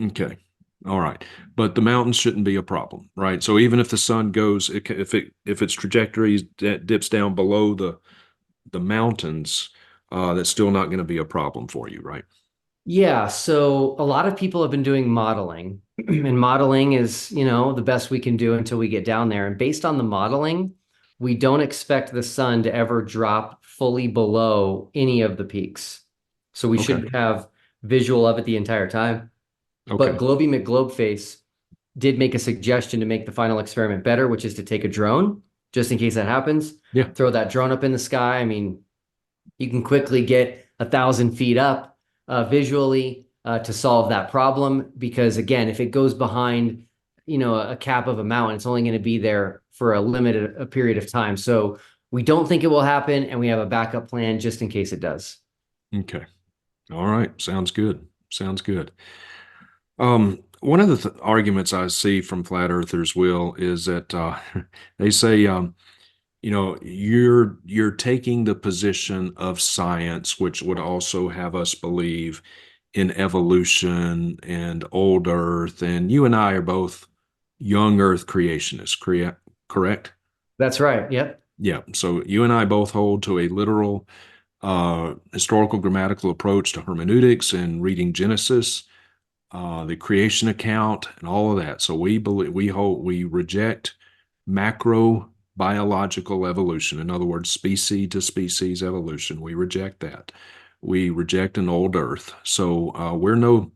Okay. All right. But the mountains shouldn't be a problem, right? So even if the sun goes, if its trajectory dips down below the mountains, that's still not going to be a problem for you, right? Yeah, so a lot of people have been doing modeling, and modeling is, the best we can do until we get down there. And based on the modeling, we don't expect the sun to ever drop fully below any of the peaks. So we Okay. should have visual of it the entire time. But Okay. Globey McGlobeface did make a suggestion to make the final experiment better, which is to take a drone, just in case that happens. Yeah. Throw that drone up in the sky. I mean, you can quickly get 1,000 feet up visually. to solve that problem. Because again, if it goes behind, a cap of a mountain, it's only going to be there for a limited period of time. So we don't think it will happen, and we have a backup plan just in case it does. Okay. All right. Sounds good. Sounds good. One of the arguments I see from flat earthers, Will, is that they say, you're taking the position of science, which would also have us believe in evolution and old Earth, and you and I are both young Earth creationists, correct? That's right. Yep. Yeah. So you and I both hold to a literal historical grammatical approach to hermeneutics and reading Genesis, the creation account, and all of that. So we reject macro biological evolution. In other words, species to species evolution. We reject that. We reject an old Earth. So we're no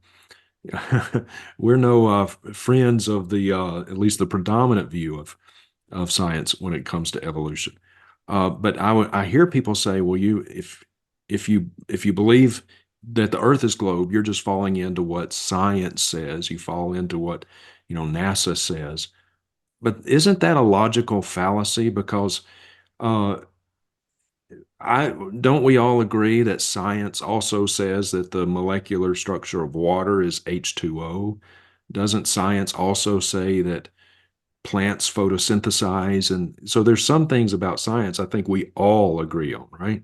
we're no friends of the at least the predominant view of science when it comes to evolution. But I hear people say, well, if you believe that the Earth is globe, you're just falling into what science says. You fall into what NASA says. But isn't that a logical fallacy? Because uh, I don't we all agree that science also says that the molecular structure of water is H2O? Doesn't science also say that plants photosynthesize? And so there's some things about science I think we all agree on, right?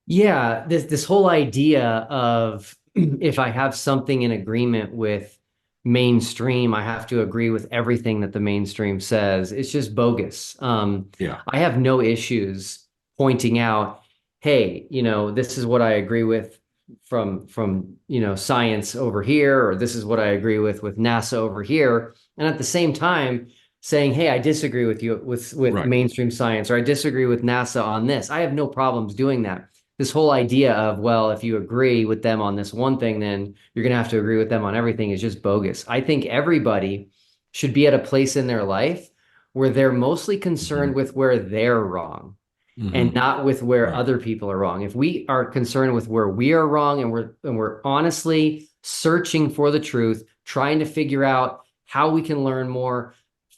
Yeah, this whole idea of if I have something in agreement with mainstream, I have to agree with everything that the mainstream says. It's just bogus. Yeah. I have no issues pointing out, hey, this is what I agree with from science over here, or this is what I agree with NASA over here, and at the same time saying, hey, I disagree with you with Right. mainstream science, or I disagree with NASA on this. I have no problems doing that. This whole idea of, well, if you agree with them on this one thing, then you're going to have to agree with them on everything is just bogus. I think everybody should be at a place in their life where they're mostly concerned Mhm. with where they're wrong and Mhm. not with where Right. other people are wrong. If we are concerned with where we are wrong, and we're honestly searching for the truth, trying to figure out how we can learn more,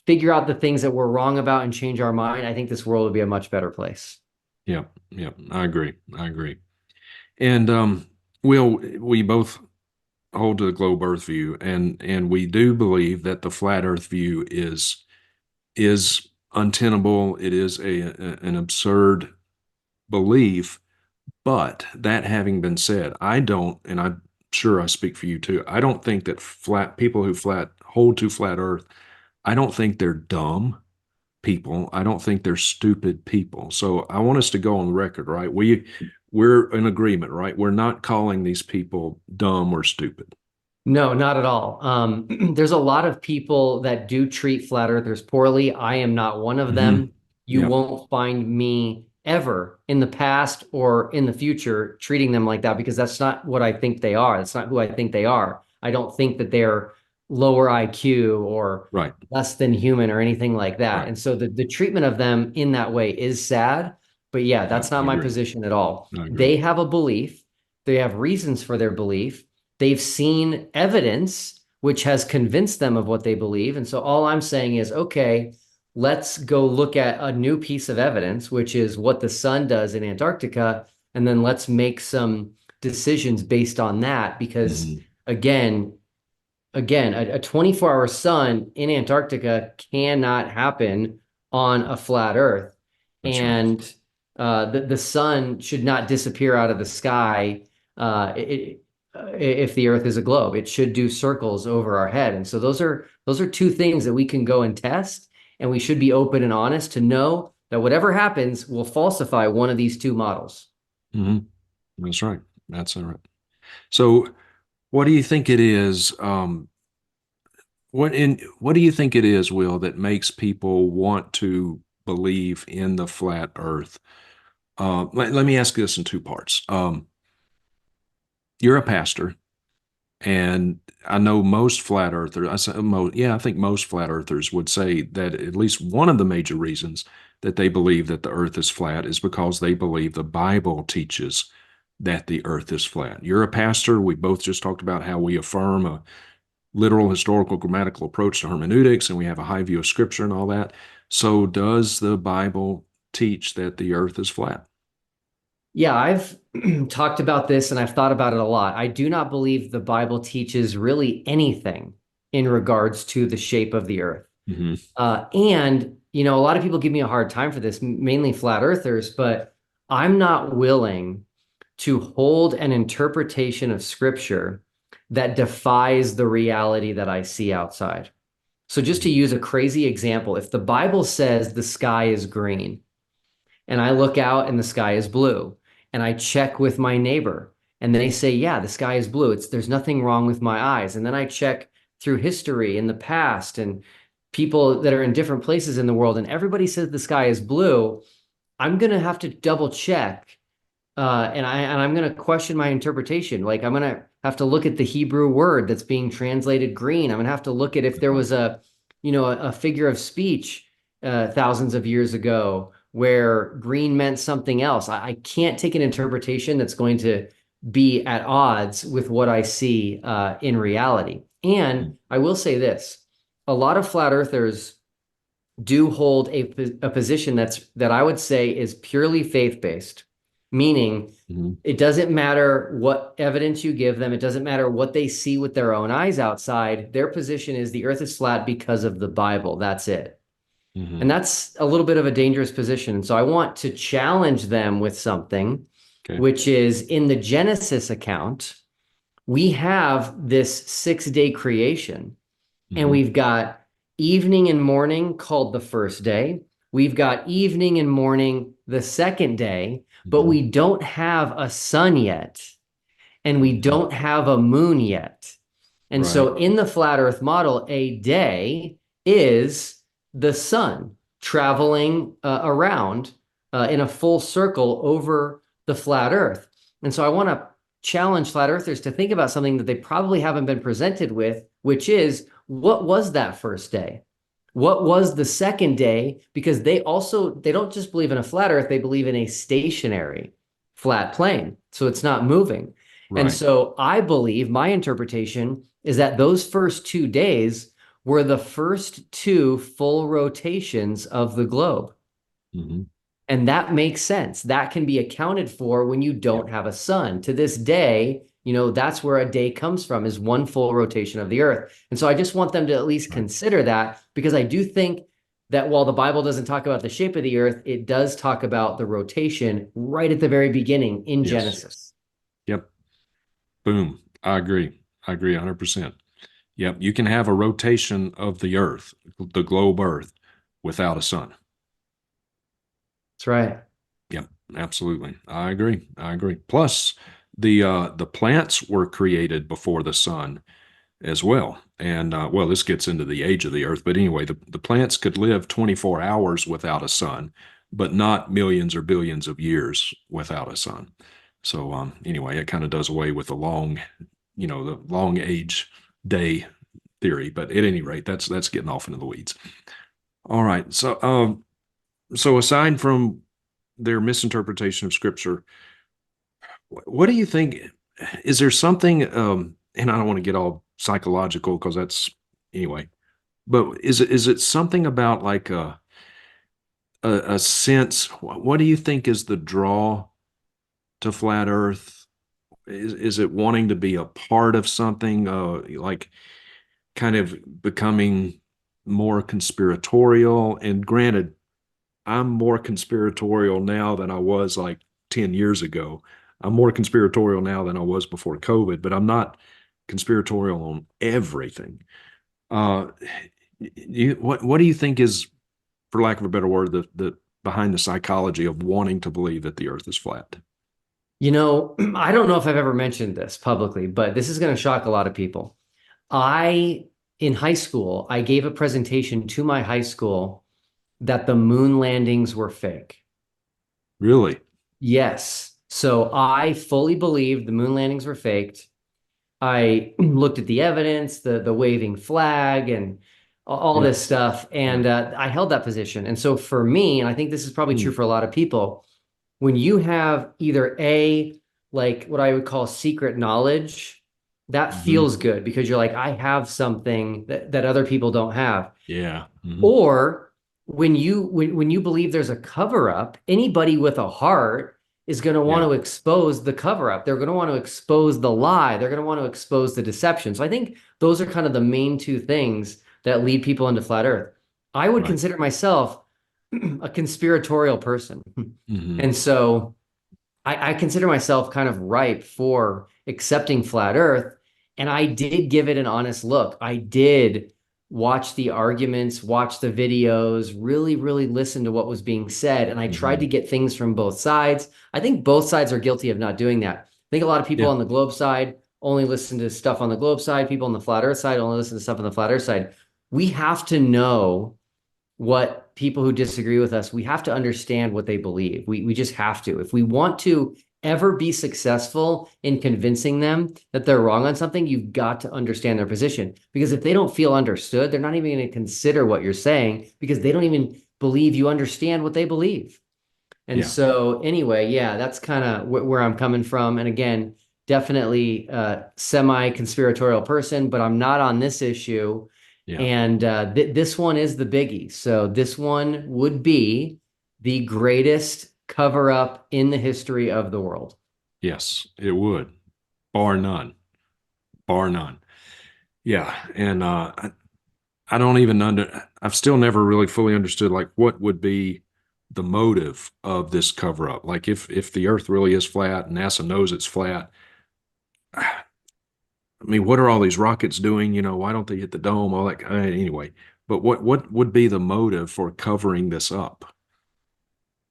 figure out the things that we're wrong about and change our mind, I think this world would be a much better place. Yeah. Yeah. I agree. I agree. And we both hold to the globe Earth view, and we do believe that the flat Earth view is untenable. It is an absurd belief. But that having been said, I don't, and I'm sure I speak for you too. I don't think that flat people who flat hold to flat Earth. I don't think they're dumb people. I don't think they're stupid people. So I want us to go on the record, right? We're in agreement, right? We're not calling these people dumb or stupid. No, not at all. There's a lot of people that do treat flat earthers poorly. I am not one of Hmm. them. You Yeah. won't find me ever in the past or in the future treating them like that, because that's not what I think they are. That's not who I think they are. I don't think that they're lower IQ or Right. less than human or anything like that. Right. And so the treatment of them in that way is sad. But yeah, Yeah. that's not I my agree. position at all. I agree. They have a belief. They have reasons for their belief. They've seen evidence which has convinced them of what they believe. And so all I'm saying is, okay, let's go look at a new piece of evidence, which is what the sun does in Antarctica. And then let's make some decisions based on that. Because Mhm. again, a 24-hour sun in Antarctica cannot happen on a flat Earth. That's right. And the sun should not disappear out of the sky if the Earth is a globe. It should do circles over our head. And so those are two things that we can go and test, and we should be open and honest to know that whatever happens will falsify one of these two models. Hmm. That's right. That's all right. So, what do you think it is? What do you think it is, Will, that makes people want to believe in the flat Earth? Let me ask this in two parts. You're a pastor, and I know most flat earthers, I think most flat earthers would say that at least one of the major reasons that they believe that the earth is flat is because they believe the Bible teaches that the earth is flat. You're a pastor. We both just talked about how we affirm a literal, historical, grammatical approach to hermeneutics, and we have a high view of scripture and all that. So does the Bible teach that the earth is flat? Yeah, I've talked about this and I've thought about it a lot. I do not believe the Bible teaches really anything in regards to the shape of the earth. Mm-hmm. And, a lot of people give me a hard time for this, mainly flat earthers, but I'm not willing to hold an interpretation of scripture that defies the reality that I see outside. So just to use a crazy example, if the Bible says the sky is green and I look out and the sky is blue and I check with my neighbor and they say, yeah, the sky is blue. There's nothing wrong with my eyes. And then I check through history in the past and people that are in different places in the world and everybody says the sky is blue. I'm going to have to double check. And I'm going to question my interpretation. Like I'm going to have to look at the Hebrew word that's being translated green. I'm going to have to look at if there was a figure of speech thousands of years ago where green meant something else. I can't take an interpretation that's going to be at odds with what I see in reality. And I will say this, a lot of flat earthers do hold a position that I would say is purely faith-based, meaning it doesn't matter what evidence you give them. It doesn't matter what they see with their own eyes outside. Their position is the earth is flat because of the Bible. That's it. And that's a little bit of a dangerous position. And so I want to challenge them with something, which is in the Genesis account, we have this 6-day creation, and we've got evening and morning called the first day. We've got evening and morning the second day, but we don't have a sun yet, and we don't have a moon yet. And so in the flat earth model, a day is the sun traveling around in a full circle over the flat earth. And so I want to challenge flat earthers to think about something that they probably haven't been presented with, which is, what was that first day? What was the second day? Because they don't just believe in a flat earth, they believe in a stationary flat plane. So it's not moving. And so I believe my interpretation is that those first 2 days were the first 2 full rotations of the globe. And that makes sense. That can be accounted for when you don't have a sun. To this day, that's where a day comes from, is one full rotation of the earth. And so I just want them to at least consider that, because I do think that while the Bible doesn't talk about the shape of the earth, it does talk about the rotation right at the very beginning in Genesis. Yep. Boom. I agree 100%. Yep. You can have a rotation of the earth, the globe earth, without a sun. That's right. Yep. Absolutely. I agree. Plus, the plants were created before the sun as well. And this gets into the age of the earth. But anyway, the plants could live 24 hours without a sun, but not millions or billions of years without a sun. So anyway, it kind of does away with the long age day theory. But at any rate, that's getting off into the weeds. All right. So aside from their misinterpretation of scripture, what do you think? Is there something, and I don't want to get all psychological because that's anyway, but is it something about like a sense? What do you think is the draw to flat earth? Is it wanting to be a part of something, like kind of becoming more conspiratorial? And granted, I'm more conspiratorial now than I was like 10 years ago. I'm more conspiratorial now than I was before COVID, but I'm not conspiratorial on everything. What do you think is, for lack of a better word, the behind the psychology of wanting to believe that the earth is flat? I don't know if I've ever mentioned this publicly, but this is going to shock a lot of people. In high school, I gave a presentation to my high school that the moon landings were fake. Really? Yes. So I fully believed the moon landings were faked. I looked at the evidence, the waving flag, and all this stuff, and I held that position. And so for me, and I think this is probably true for a lot of people, when you have either like what I would call secret knowledge, that Hmm. feels good because you're like, I have something that other people don't have. Yeah. Hmm. Or when you believe there's a cover up, anybody with a heart is going to want Yeah. to expose the cover up. They're going to want to expose the lie. They're going to want to expose the deception. So I think those are kind of the main two things that lead people into flat earth. I would Right. consider myself a conspiratorial person. Hmm. And so I consider myself kind of ripe for accepting flat earth. And I did give it an honest look. I did watch the arguments, watch the videos, really, really listen to what was being said. And I tried Hmm. to get things from both sides. I think both sides are guilty of not doing that. I think a lot of people Yeah. on the globe side only listen to stuff on the globe side. People on the flat earth side only listen to stuff on the flat earth side. We have to know what people who disagree with us, we have to understand what they believe. We just have to. If we want to ever be successful in convincing them that they're wrong on something, you've got to understand their position. Because if they don't feel understood, they're not even going to consider what you're saying because they don't even believe you understand what they believe. And Yeah. so, anyway, yeah, that's kind of where I'm coming from. And again, definitely semi-conspiratorial person, but I'm not on this issue. Yeah. And this one is the biggie. So this one would be the greatest cover up in the history of the world. Yes, it would, bar none, bar none. Yeah, and I don't even I've still never really fully understood like what would be the motive of this cover up. Like if the Earth really is flat and NASA knows it's flat, I mean, what are all these rockets doing? You know, why don't they hit the dome? All that. Anyway, but what would be the motive for covering this up?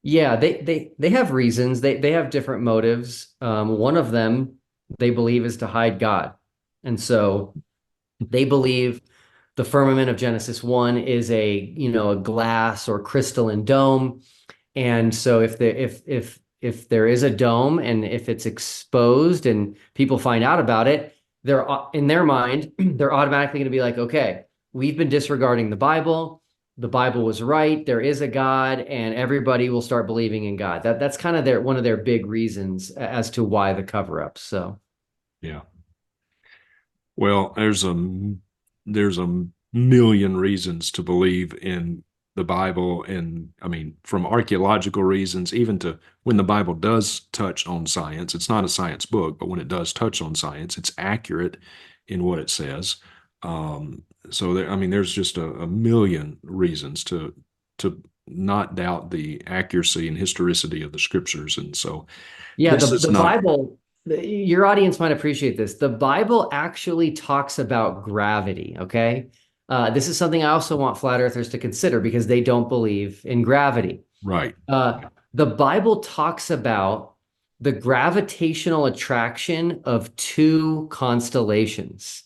Yeah, they have reasons. They have different motives. One of them they believe is to hide God. And so they believe the firmament of Genesis 1 is a glass or crystalline dome. And so if there is a dome and if it's exposed and people find out about it, they're in their mind, they're automatically going to be like, okay, we've been disregarding the Bible. The Bible was right. There is a God, and everybody will start believing in God. That's kind of their one of their big reasons as to why the cover up. So Yeah. Well, there's a million reasons to believe in the Bible, and I mean, from archaeological reasons, even to when the Bible does touch on science, it's not a science book, but when it does touch on science, it's accurate in what it says. So there, I mean, there's just a million reasons to not doubt the accuracy and historicity of the scriptures, and so yeah, this the is not Bible, your audience might appreciate this. The Bible actually talks about gravity, okay? This is something I also want flat earthers to consider because they don't believe in gravity. right. The Bible talks about the gravitational attraction of two constellations.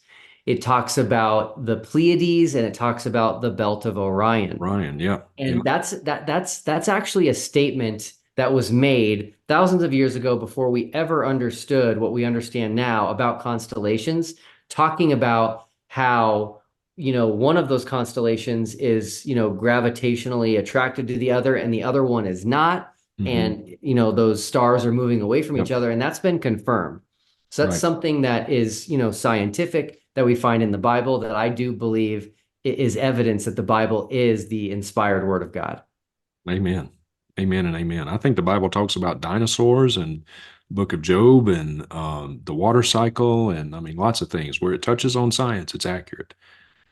It talks about the Pleiades and it talks about the Belt of Orion. Ryan, yeah. And that's actually a statement that was made thousands of years ago before we ever understood what we understand now about constellations, talking about how, one of those constellations is, gravitationally attracted to the other and the other one is not. Hmm. And, those stars are moving away from each Yep. other, and that's been confirmed. So that's Right. something that is, scientific that we find in the Bible that I do believe is evidence that the Bible is the inspired word of God. Amen. Amen and amen. I think the Bible talks about dinosaurs and Book of Job and the water cycle and I mean lots of things where it touches on science. It's accurate.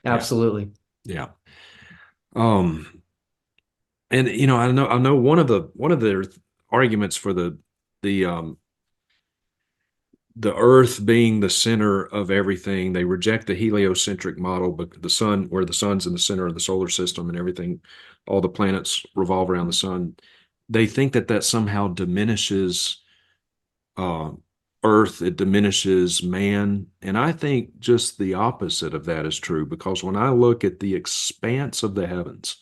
Yeah, Absolutely. yeah. Um, and I know one of the arguments for the Earth being the center of everything. They reject the heliocentric model, but the sun, where the sun's in the center of the solar system and everything, all the planets revolve around the sun. They think that somehow diminishes uh, Earth, it diminishes man. And I think just the opposite of that is true because when I look at the expanse of the heavens,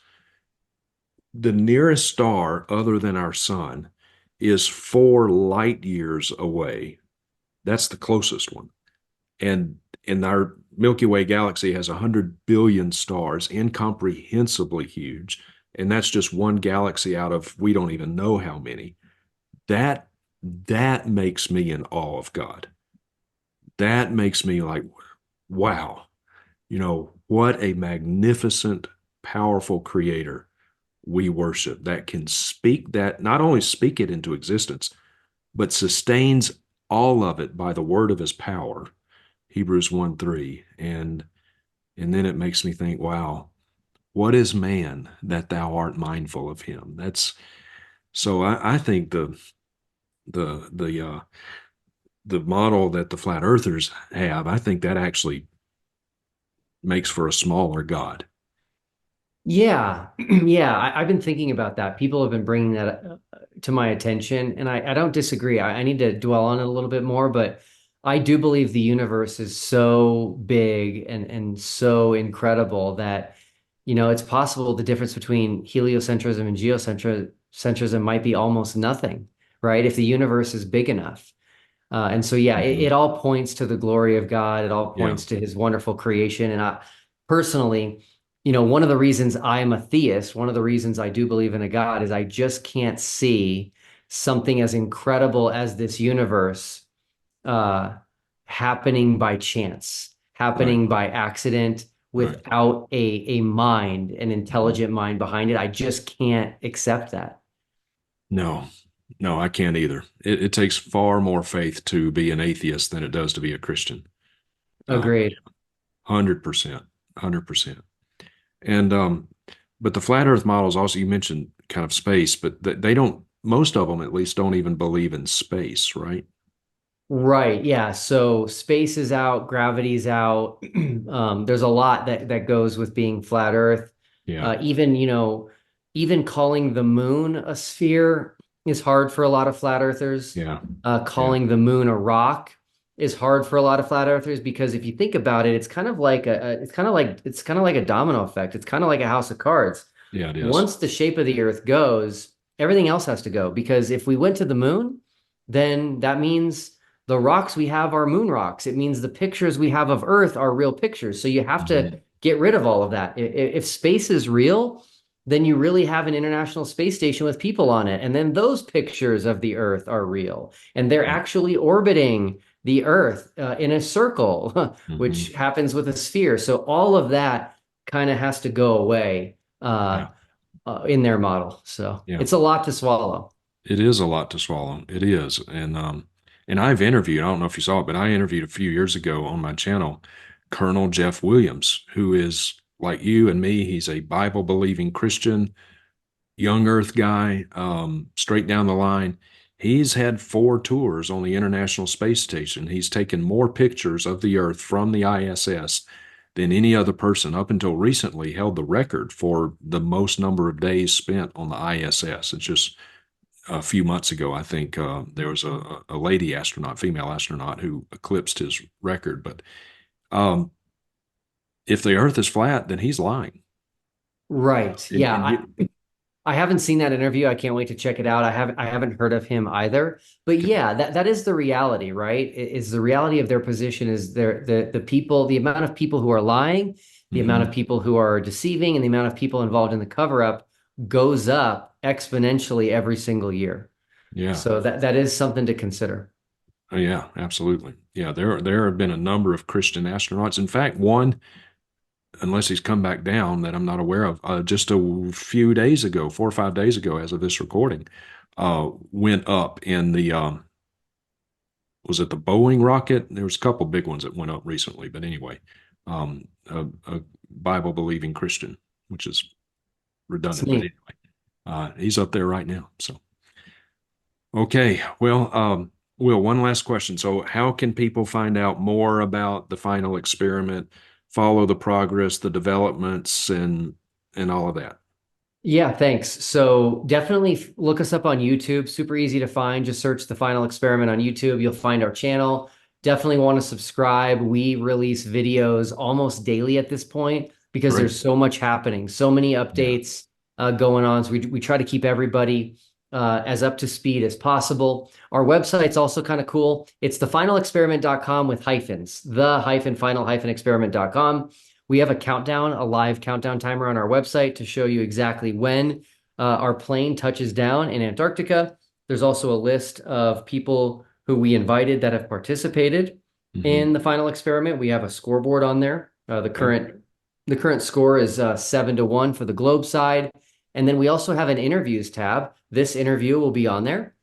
the nearest star other than our sun is 4 light years away. That's the closest one. And our Milky Way galaxy has 100 billion stars, incomprehensibly huge. And that's just one galaxy out of we don't even know how many. That that makes me in awe of God. That makes me like, wow, what a magnificent, powerful creator we worship that can speak that, not only speak it into existence, but sustains all of it by the word of his power. Hebrews 1:3. And then it makes me think, wow, what is man that thou art mindful of him? That's so I think the the uh the model that the flat earthers have, I think that actually makes for a smaller God. Yeah, yeah, I've been thinking about that. People have been bringing that to my attention, and I don't disagree. I need to dwell on it a little bit more, but I do believe the universe is so big and so incredible that, it's possible the difference between heliocentrism and geocentrism might be almost nothing, right? If the universe is big enough. And so, yeah, it all points to the glory of God. It all Yeah. points to his wonderful creation. And I personally, one of the reasons I am a theist, one of the reasons I do believe in a God is I just can't see something as incredible as this universe uh, happening by chance, Right. happening by accident Right. without a mind, an intelligent mind behind it. I just can't accept that. No, no, I can't either. It takes far more faith to be an atheist than it does to be a Christian. Uh, Agreed. 100%, 100%. And but the flat Earth models also, you mentioned kind of space, but they don't. Most of them, at least, don't even believe in space, right? Right. Yeah. So space is out, gravity's out. There's a lot that goes with being flat Earth. Yeah. Even, even calling the moon a sphere is hard for a lot of flat earthers. Yeah. Yeah. Calling the moon a rock is hard for a lot of flat earthers because if you think about it, it's kind of like a domino effect. It's kind of like a house of cards. Yeah. It is. Once the shape of the Earth goes, everything else has to go because if we went to the moon, then that means the rocks we have are moon rocks. It means the pictures we have of Earth are real pictures. So you have to get rid of all of that. If space is real, then you really have an International Space Station with people on it. And then those pictures of the Earth are real. And they're actually orbiting the Earth in a circle, which happens with a sphere. So all of that kind of has to go away Yeah. in their model. So Yeah. it's a lot to swallow. It is a lot to swallow. It is. And I've interviewed, I don't know if you saw it, but I interviewed a few years ago on my channel, Colonel Jeff Williams, who is like you and me. He's a Bible believing Christian, young earth guy, straight down the line. He's had 4 tours on the International Space Station. He's taken more pictures of the Earth from the ISS than any other person up until recently held the record for the most number of days spent on the ISS. It's just a few months ago, I think there was a lady astronaut, female astronaut, who eclipsed his record. But if the Earth is flat, then he's lying. Right. And, Yeah. I haven't seen that interview. I can't wait to check it out. I haven't heard of him either. But yeah, that is the reality, right? Is the reality of their position is the people, the amount of people who are lying, the amount of people who are deceiving, and the amount of people involved in the cover-up goes up exponentially every single year. Yeah. So that is something to consider. Oh, yeah, absolutely. Yeah, there have been a number of Christian astronauts. In fact, one, unless he's come back down that I'm not aware of, just a few days ago, 4 or 5 days ago, as of this recording, went up in the was it the Boeing rocket? There was a couple big ones that went up recently, but anyway, a Bible believing Christian, which is redundant, but anyway, he's up there right now. So, okay, well, Will, one last question. So, how can people find out more about the final experiment, follow the progress, the developments, and all of that? Yeah, thanks. So definitely look us up on YouTube. Super easy to find. Just search the final experiment on YouTube. You'll find our channel. Definitely want to subscribe. We release videos almost daily at this point because Great. there's so much happening, so many updates going on. So we try to keep everybody as up to speed as possible. Our website's also kind of cool. It's thefinalexperiment.com with hyphens, the-final-experiment.com. We have a countdown, a live countdown timer on our website to show you exactly when our plane touches down in Antarctica. There's also a list of people who we invited that have participated in the final experiment. We have a scoreboard on there. The current score is 7-1 for the globe side. And then we also have an interviews tab. This interview will be on there.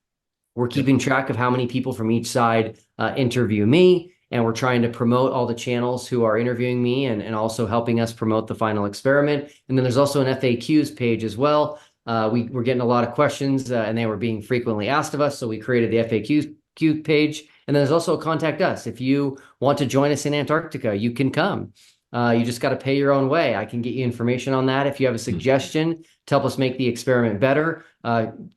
We're keeping track of how many people from each side interview me, and we're trying to promote all the channels who are interviewing me and also helping us promote the final experiment. And then there's also an FAQs page as well. We're getting a lot of questions and they were being frequently asked of us, so we created the FAQ page. And then there's also a contact us. If you want to join us in Antarctica, you can come. You just got to pay your own way. I can get you information on that. If you have a suggestion to help us make the experiment better,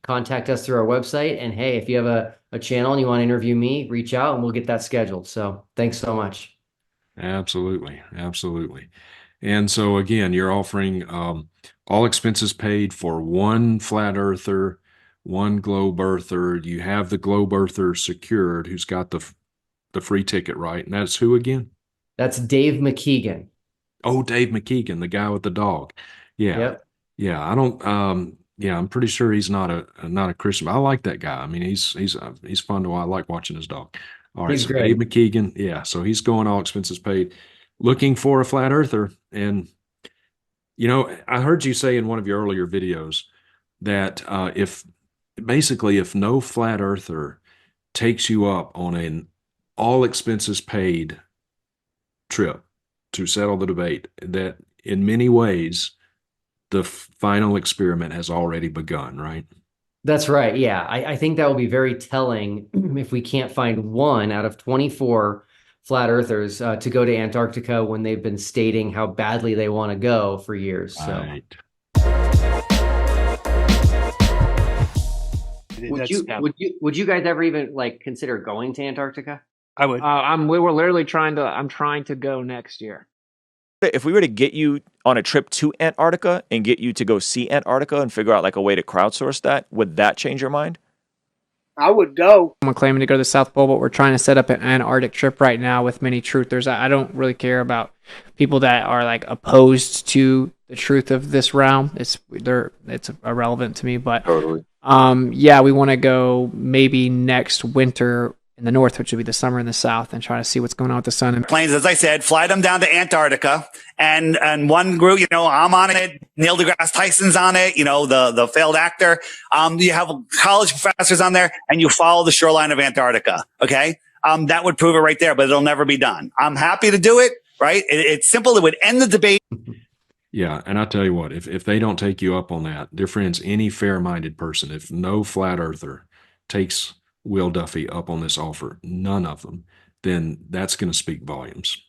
contact us through our website. And hey, if you have a channel and you want to interview me, reach out and we'll get that scheduled. So thanks so much. Absolutely. Absolutely. And so again, you're offering all expenses paid for one flat earther, one globe earther. You have the globe earther secured who's got the free ticket, right? And that's who again? That's Dave McKeegan. Oh, Dave McKeegan, the guy with the dog. Yeah. Yep. Yeah. I don't, yeah, I'm pretty sure he's not a Christian. I like that guy. I mean, he's fun to watch. I like watching his dog. All right. He's So great. Dave McKeegan. Yeah. So he's going all expenses paid, looking for a flat earther. And, you know, I heard you say in one of your earlier videos that if no flat earther takes you up on an all expenses paid trip to settle the debate, that in many ways the final experiment has already begun, right? That's right. Yeah. I think that will be very telling if we can't find one out of 24 flat earthers to go to Antarctica when they've been stating how badly they want to go for years. So. Right. Would you guys ever even like consider going to Antarctica? I would. I'm trying to go next year. If we were to get you on a trip to Antarctica and get you to go see Antarctica and figure out like a way to crowdsource that, would that change your mind? I would go. I'm claiming to go to the South Pole, but we're trying to set up an Antarctic trip right now with many truthers. I don't really care about people that are like opposed to the truth of this realm. It's irrelevant to me, but Totally. yeah, we want to go maybe next winter in the north, which would be the summer in the south, and try to see what's going on with the sun. And Planes, as I said, fly them down to Antarctica, and one group, you know, I'm on it. Neil deGrasse Tyson's on it. You know, the failed actor. You have college professors on there, and you follow the shoreline of Antarctica. Okay, that would prove it right there, but it'll never be done. I'm happy to do it. Right? It's simple. It would end the debate. Yeah, and I tell you what, if they don't take you up on that, dear friends, any fair-minded person, if no flat earther takes Will Duffy up on this offer, none of them, then that's going to speak volumes.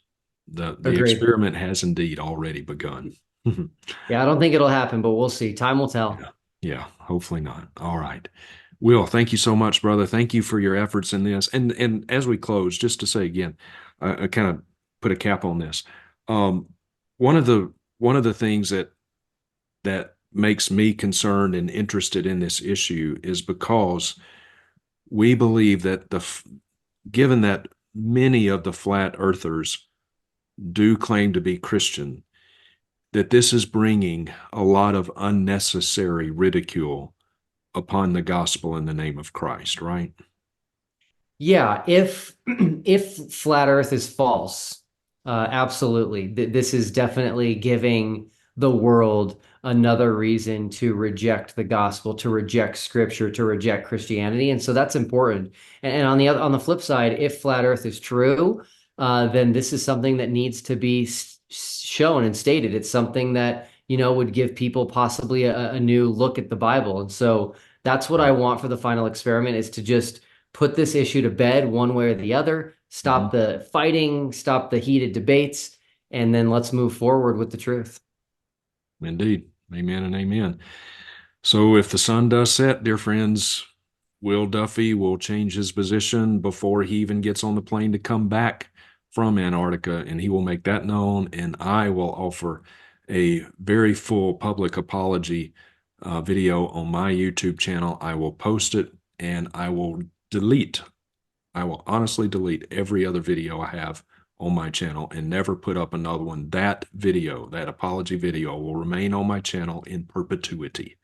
The experiment has indeed already begun. Yeah, I don't think it'll happen, but we'll see. Time will tell. Yeah, hopefully not. All right. Will, thank you so much, brother. Thank you for your efforts in this. And as we close, just to say again, I kind of put a cap on this. One of the things that makes me concerned and interested in this issue is because we believe that given that many of the flat earthers do claim to be Christian, that this is bringing a lot of unnecessary ridicule upon the gospel in the name of Christ, right? Yeah, if flat Earth is false, absolutely. This is definitely giving the world another reason to reject the gospel, to reject scripture, to reject Christianity. And so that's important. And on the flip side, if flat earth is true, then this is something that needs to be shown and stated. It's something that, you know, would give people possibly a new look at the Bible. And so that's what I want for the final experiment, is to just put this issue to bed one way or the other, stop the fighting, stop the heated debates, and then let's move forward with the truth. Indeed. Amen and amen. So if the sun does set, dear friends, Will Duffy will change his position before he even gets on the plane to come back from Antarctica, and he will make that known, and I will offer a very full public apology video on my YouTube channel. I will post it, and I will honestly delete every other video I have on my channel and never put up another one. That video, that apology video, will remain on my channel in perpetuity.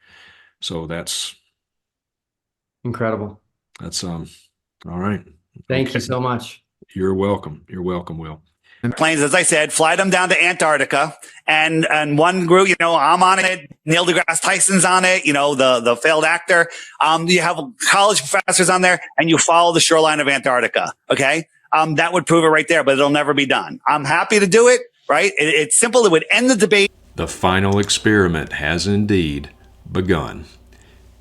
So that's Incredible. That's all right. Thank you so much. You're welcome. You're welcome, Will. Planes, as I said, fly them down to Antarctica, and one group, I'm on it. Neil deGrasse Tyson's on it. The failed actor. You have college professors on there, and you follow the shoreline of Antarctica. Okay, that would prove it right there, but it'll never be done. I'm happy to do it. Right? It's simple. It would end the debate. The final experiment has indeed begun.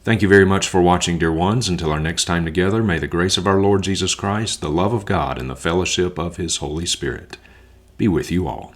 Thank you very much for watching, dear ones. Until our next time together, may the grace of our Lord Jesus Christ, the love of God, and the fellowship of His Holy Spirit be with you all.